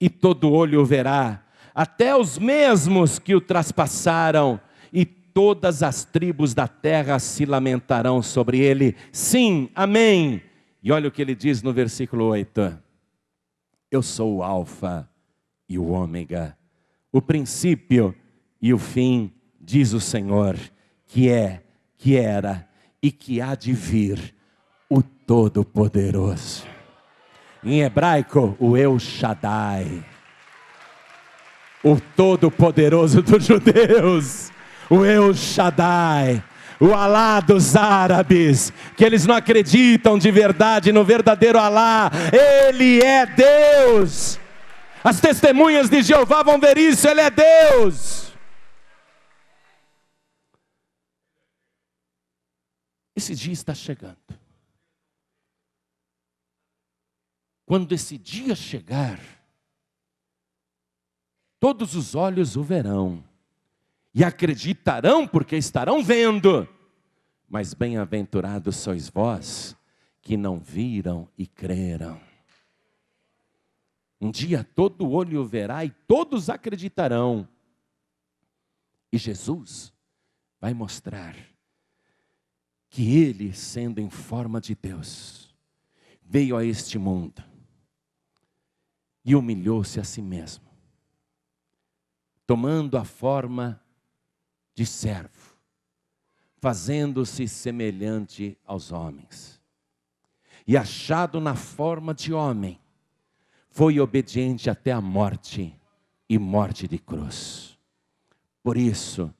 e todo olho o verá, até os mesmos que o traspassaram, e todas as tribos da terra se lamentarão sobre ele. Sim, amém. E olha o que ele diz no versículo 8. Eu sou o alfa e o ômega, o princípio e o fim, diz o Senhor, que é, que era e que há de vir, o Todo-Poderoso. Em hebraico, o El Shaddai, o Todo-Poderoso dos judeus, o El Shaddai, o Alá dos árabes, que eles não acreditam de verdade no verdadeiro Alá. Ele é Deus. As testemunhas de Jeová vão ver isso, Ele é Deus. Esse dia está chegando. Quando esse dia chegar, todos os olhos o verão, e acreditarão porque estarão vendo. Mas bem-aventurados sois vós, que não viram e creram. Um dia todo olho o verá e todos acreditarão. E Jesus vai mostrar que Ele, sendo em forma de Deus, veio a este mundo e humilhou-se a si mesmo, tomando a forma de servo, fazendo-se semelhante aos homens. E achado na forma de homem, foi obediente até a morte, e morte de cruz. Por isso,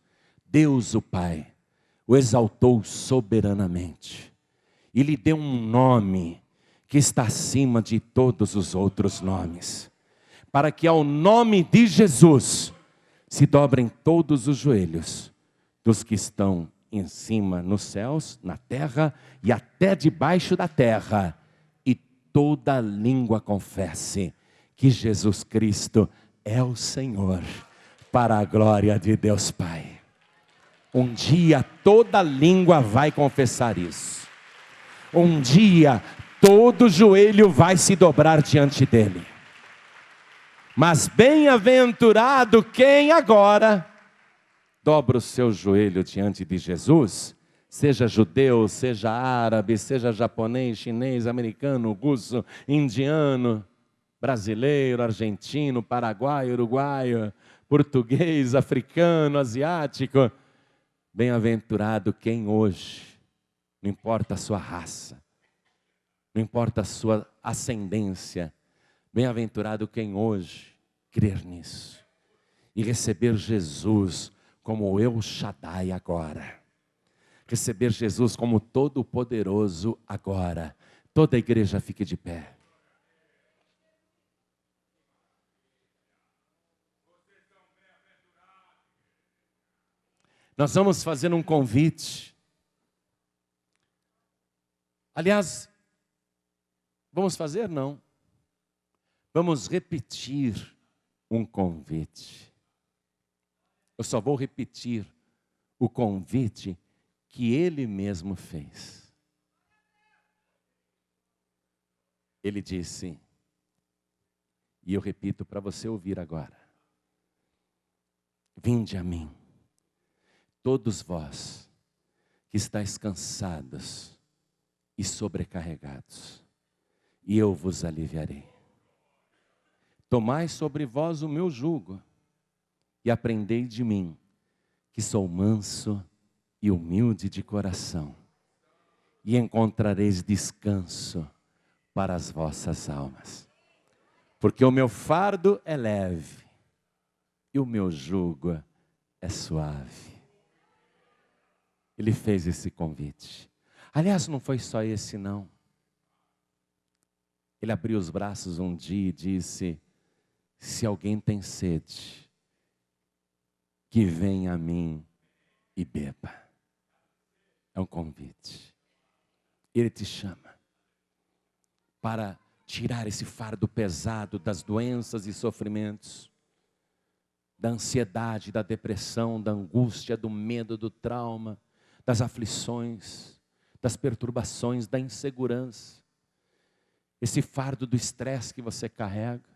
Deus o Pai o exaltou soberanamente e lhe deu um nome que está acima de todos os outros nomes, para que ao nome de Jesus se dobrem todos os joelhos dos que estão em cima nos céus, na terra e até debaixo da terra, e toda língua confesse que Jesus Cristo é o Senhor, para a glória de Deus Pai. Um dia toda língua vai confessar isso. Um dia todo joelho vai se dobrar diante dele. Mas bem-aventurado quem agora dobra o seu joelho diante de Jesus, seja judeu, seja árabe, seja japonês, chinês, americano, russo, indiano, brasileiro, argentino, paraguaio, uruguaio, português, africano, asiático. Bem-aventurado quem hoje, não importa a sua raça, não importa a sua ascendência, bem-aventurado quem hoje crer nisso e receber Jesus como o El Shaddai agora. Receber Jesus como Todo-Poderoso agora. Toda a igreja fique de pé. Nós vamos fazer um convite. Aliás, vamos fazer? Não. Vamos repetir um convite. Eu só vou repetir o convite que Ele mesmo fez. Ele disse, e eu repito para você ouvir agora: vinde a mim, todos vós que estáis cansados e sobrecarregados, e eu vos aliviarei. Tomai sobre vós o meu jugo e aprendei de mim, que sou manso e humilde de coração, e encontrareis descanso para as vossas almas. Porque o meu fardo é leve e o meu jugo é suave. Ele fez esse convite. Aliás, não foi só esse não. Ele abriu os braços um dia e disse: se alguém tem sede, que venha a mim e beba. É um convite. Ele te chama para tirar esse fardo pesado das doenças e sofrimentos, da ansiedade, da depressão, da angústia, do medo, do trauma, das aflições, das perturbações, da insegurança. Esse fardo do estresse que você carrega,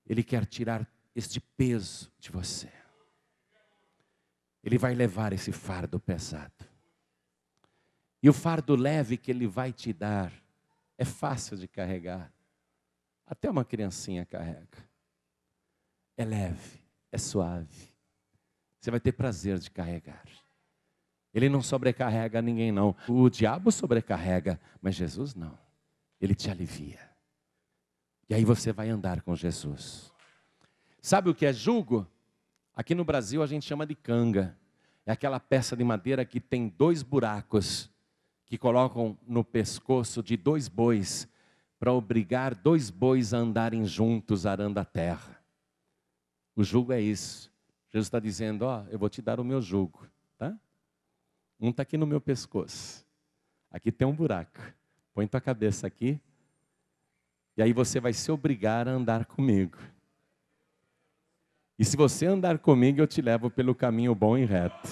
Ele quer tirar este peso de você. Ele vai levar esse fardo pesado. E o fardo leve que Ele vai te dar é fácil de carregar. Até uma criancinha carrega. É leve, é suave. Você vai ter prazer de carregar. Ele não sobrecarrega ninguém não. O diabo sobrecarrega, mas Jesus não. Ele te alivia. E aí você vai andar com Jesus. Sabe o que é jugo? Aqui no Brasil a gente chama de canga. É aquela peça de madeira que tem 2 buracos, que colocam no pescoço de 2 bois, para obrigar 2 bois a andarem juntos arando a terra. O jugo é isso. Jesus está dizendo, eu vou te dar o meu jugo, tá? Um está aqui no meu pescoço. Aqui tem um buraco. Põe tua cabeça aqui. E aí você vai se obrigar a andar comigo. E se você andar comigo, eu te levo pelo caminho bom e reto.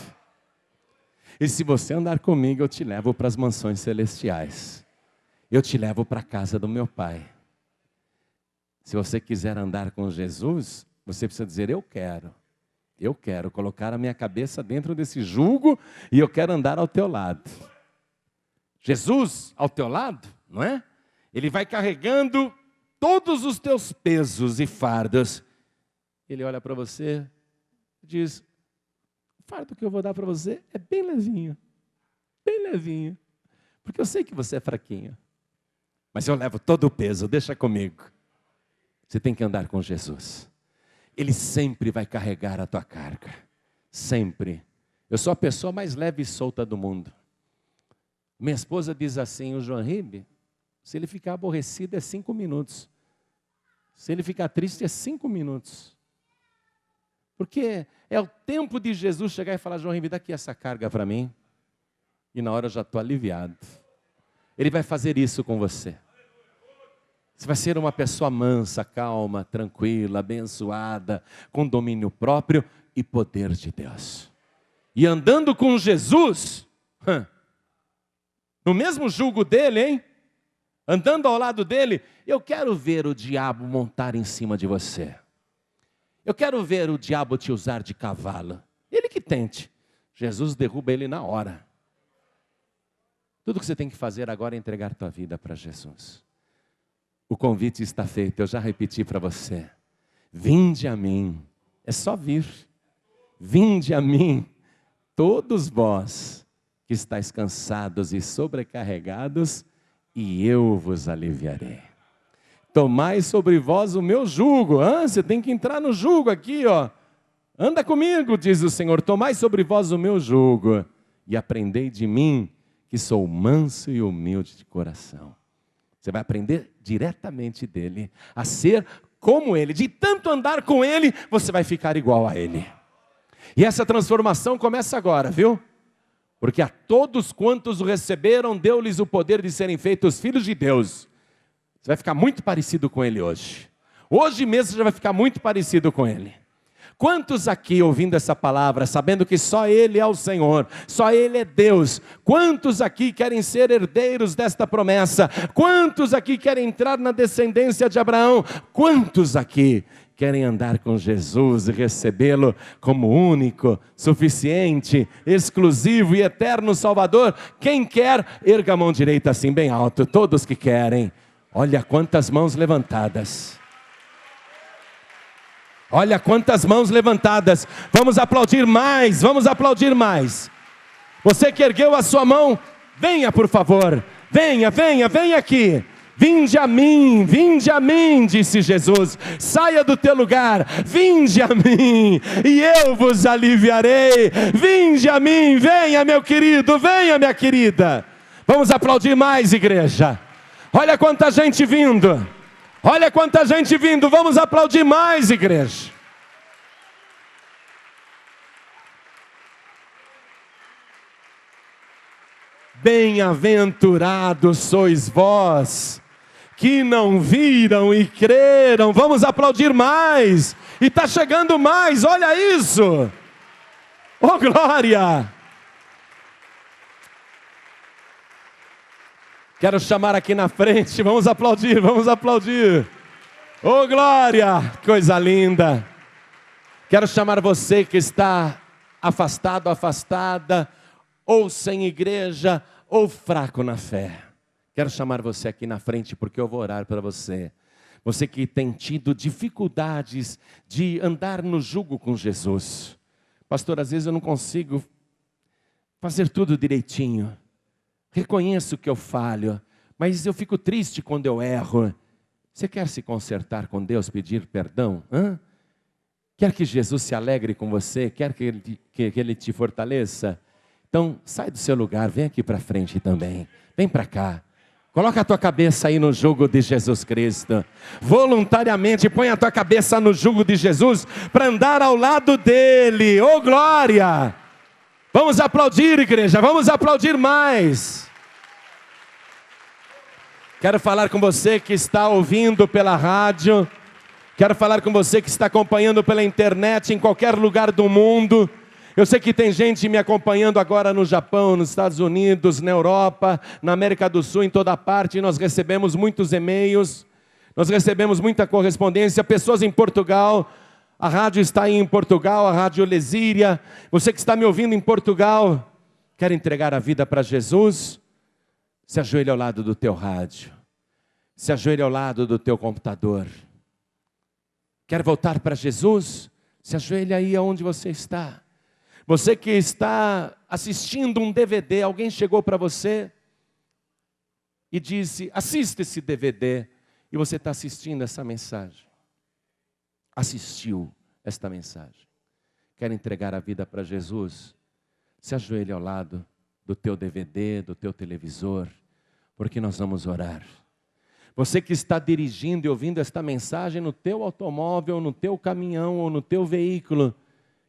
E se você andar comigo, eu te levo para as mansões celestiais. Eu te levo para a casa do meu Pai. Se você quiser andar com Jesus, você precisa dizer, eu quero colocar a minha cabeça dentro desse jugo e eu quero andar ao teu lado. Jesus ao teu lado, não é? Ele vai carregando todos os teus pesos e fardos. Ele olha para você e diz, o fardo que eu vou dar para você é bem levinho, porque eu sei que você é fraquinho, mas eu levo todo o peso, deixa comigo. Você tem que andar com Jesus. Ele sempre vai carregar a tua carga, sempre. Eu sou a pessoa mais leve e solta do mundo. Minha esposa diz assim, o João Ribe, se ele ficar aborrecido é 5 minutos. Se ele ficar triste é 5 minutos. Porque é o tempo de Jesus chegar e falar, João Ribe, dá aqui essa carga para mim. E na hora eu já estou aliviado. Ele vai fazer isso com você. Você vai ser uma pessoa mansa, calma, tranquila, abençoada, com domínio próprio e poder de Deus. E andando com Jesus, no mesmo jugo dele, hein? Andando ao lado dele, eu quero ver o diabo montar em cima de você. Eu quero ver o diabo te usar de cavalo. Ele que tente. Jesus derruba ele na hora. Tudo que você tem que fazer agora é entregar tua vida para Jesus. O convite está feito, eu já repeti para você. Vinde a mim, é só vir. Vinde a mim, todos vós que estáis cansados e sobrecarregados, e eu vos aliviarei. Tomai sobre vós o meu jugo. Você tem que entrar no jugo aqui, ó. Anda comigo, diz o Senhor. Tomai sobre vós o meu jugo e aprendei de mim, que sou manso e humilde de coração. Você vai aprender diretamente dele, a ser como ele. De tanto andar com ele, você vai ficar igual a ele. E essa transformação começa agora, viu? Porque a todos quantos o receberam, deu-lhes o poder de serem feitos filhos de Deus. Você vai ficar muito parecido com ele hoje. Hoje mesmo você já vai ficar muito parecido com ele. Quantos aqui ouvindo essa palavra, sabendo que só Ele é o Senhor, só Ele é Deus, quantos aqui querem ser herdeiros desta promessa? Quantos aqui querem entrar na descendência de Abraão? Quantos aqui querem andar com Jesus e recebê-lo como único, suficiente, exclusivo e eterno Salvador? Quem quer, erga a mão direita assim bem alto, todos que querem. Olha quantas mãos levantadas. Olha quantas mãos levantadas. Vamos aplaudir mais, vamos aplaudir mais. Você que ergueu a sua mão, venha por favor. Venha, venha, venha aqui. Vinde a mim, disse Jesus. Saia do teu lugar, vinde a mim, e eu vos aliviarei. Vinde a mim, venha meu querido, venha minha querida. Vamos aplaudir mais, igreja. Olha quanta gente vindo. Olha quanta gente vindo, vamos aplaudir mais, igreja. Bem-aventurados sois vós, que não viram e creram. Vamos aplaudir mais. E está chegando mais, olha isso. Oh, glória. Quero chamar aqui na frente, vamos aplaudir, vamos aplaudir. Oh, glória, coisa linda. Quero chamar você que está afastado, afastada, ou sem igreja, ou fraco na fé. Quero chamar você aqui na frente, porque eu vou orar para você. Você que tem tido dificuldades de andar no jugo com Jesus. Pastor, às vezes eu não consigo fazer tudo direitinho. Reconheço que eu falho, mas eu fico triste quando eu erro. Você quer se consertar com Deus, pedir perdão? Quer que Jesus se alegre com você? Quer que Ele te fortaleça? Então, sai do seu lugar, vem aqui para frente também. Vem para cá. Coloca a tua cabeça aí no jugo de Jesus Cristo. Voluntariamente põe a tua cabeça no jugo de Jesus para andar ao lado dele. Oh, glória! Vamos aplaudir, igreja, vamos aplaudir mais. Quero falar com você que está ouvindo pela rádio. Quero falar com você que está acompanhando pela internet em qualquer lugar do mundo. Eu sei que tem gente me acompanhando agora no Japão, nos Estados Unidos, na Europa, na América do Sul, em toda parte. Nós recebemos muitos e-mails, nós recebemos muita correspondência, pessoas em Portugal. A rádio está aí em Portugal, a Rádio Lesíria. Você que está me ouvindo em Portugal, quer entregar a vida para Jesus? Se ajoelhe ao lado do teu rádio. Se ajoelhe ao lado do teu computador. Quer voltar para Jesus? Se ajoelhe aí onde você está. Você que está assistindo um DVD, alguém chegou para você e disse, assista esse DVD. E você está assistindo essa mensagem. Assistiu esta mensagem. Quer entregar a vida para Jesus? Se ajoelhe ao lado do teu DVD, do teu televisor, porque nós vamos orar. Você que está dirigindo e ouvindo esta mensagem no teu automóvel, no teu caminhão ou no teu veículo,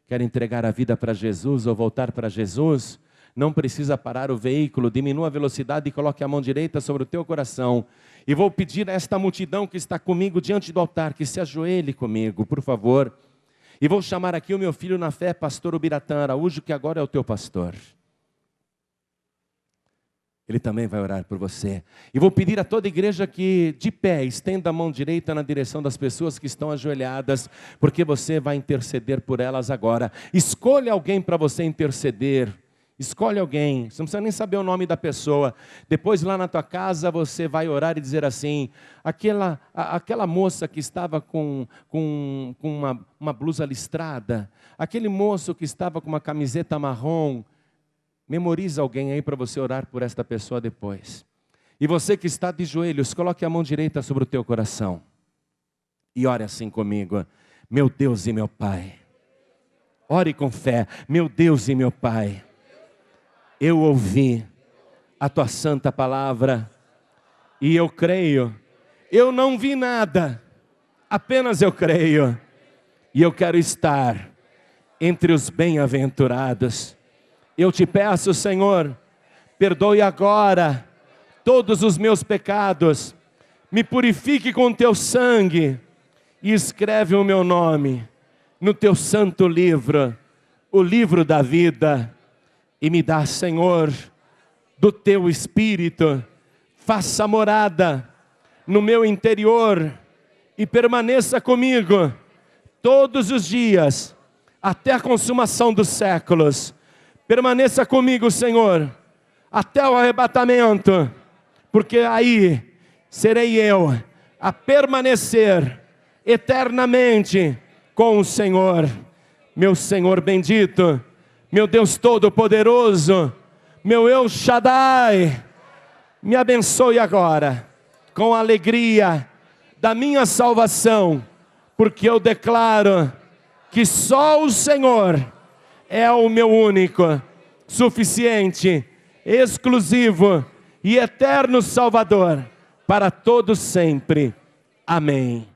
quer entregar a vida para Jesus ou voltar para Jesus? Não precisa parar o veículo, diminua a velocidade e coloque a mão direita sobre o teu coração. E vou pedir a esta multidão que está comigo diante do altar, que se ajoelhe comigo, por favor. E vou chamar aqui o meu filho na fé, pastor Ubiratã Araújo, que agora é o teu pastor. Ele também vai orar por você. E vou pedir a toda a igreja que, de pé, estenda a mão direita na direção das pessoas que estão ajoelhadas, porque você vai interceder por elas agora. Escolha alguém para você interceder. Escolhe alguém, você não precisa nem saber o nome da pessoa. Depois lá na tua casa você vai orar e dizer assim: aquela moça que estava com uma blusa listrada, aquele moço que estava com uma camiseta marrom. Memoriza alguém aí para você orar por esta pessoa depois. E você que está de joelhos, coloque a mão direita sobre o teu coração. E ore assim comigo: meu Deus e meu Pai. Ore com fé: meu Deus e meu Pai. Eu ouvi a tua santa palavra e eu creio. Eu não vi nada, apenas eu creio. E eu quero estar entre os bem-aventurados. Eu te peço, Senhor, perdoe agora todos os meus pecados. Me purifique com teu sangue e escreve o meu nome no teu santo livro, o livro da vida. E me dá, Senhor, do teu Espírito, faça morada no meu interior e permaneça comigo todos os dias, até a consumação dos séculos. Permaneça comigo, Senhor, até o arrebatamento, porque aí serei eu a permanecer eternamente com o Senhor. Meu Senhor bendito, meu Deus Todo-Poderoso, meu El Shaddai, me abençoe agora com a alegria da minha salvação, porque eu declaro que só o Senhor é o meu único, suficiente, exclusivo e eterno Salvador para todos sempre. Amém.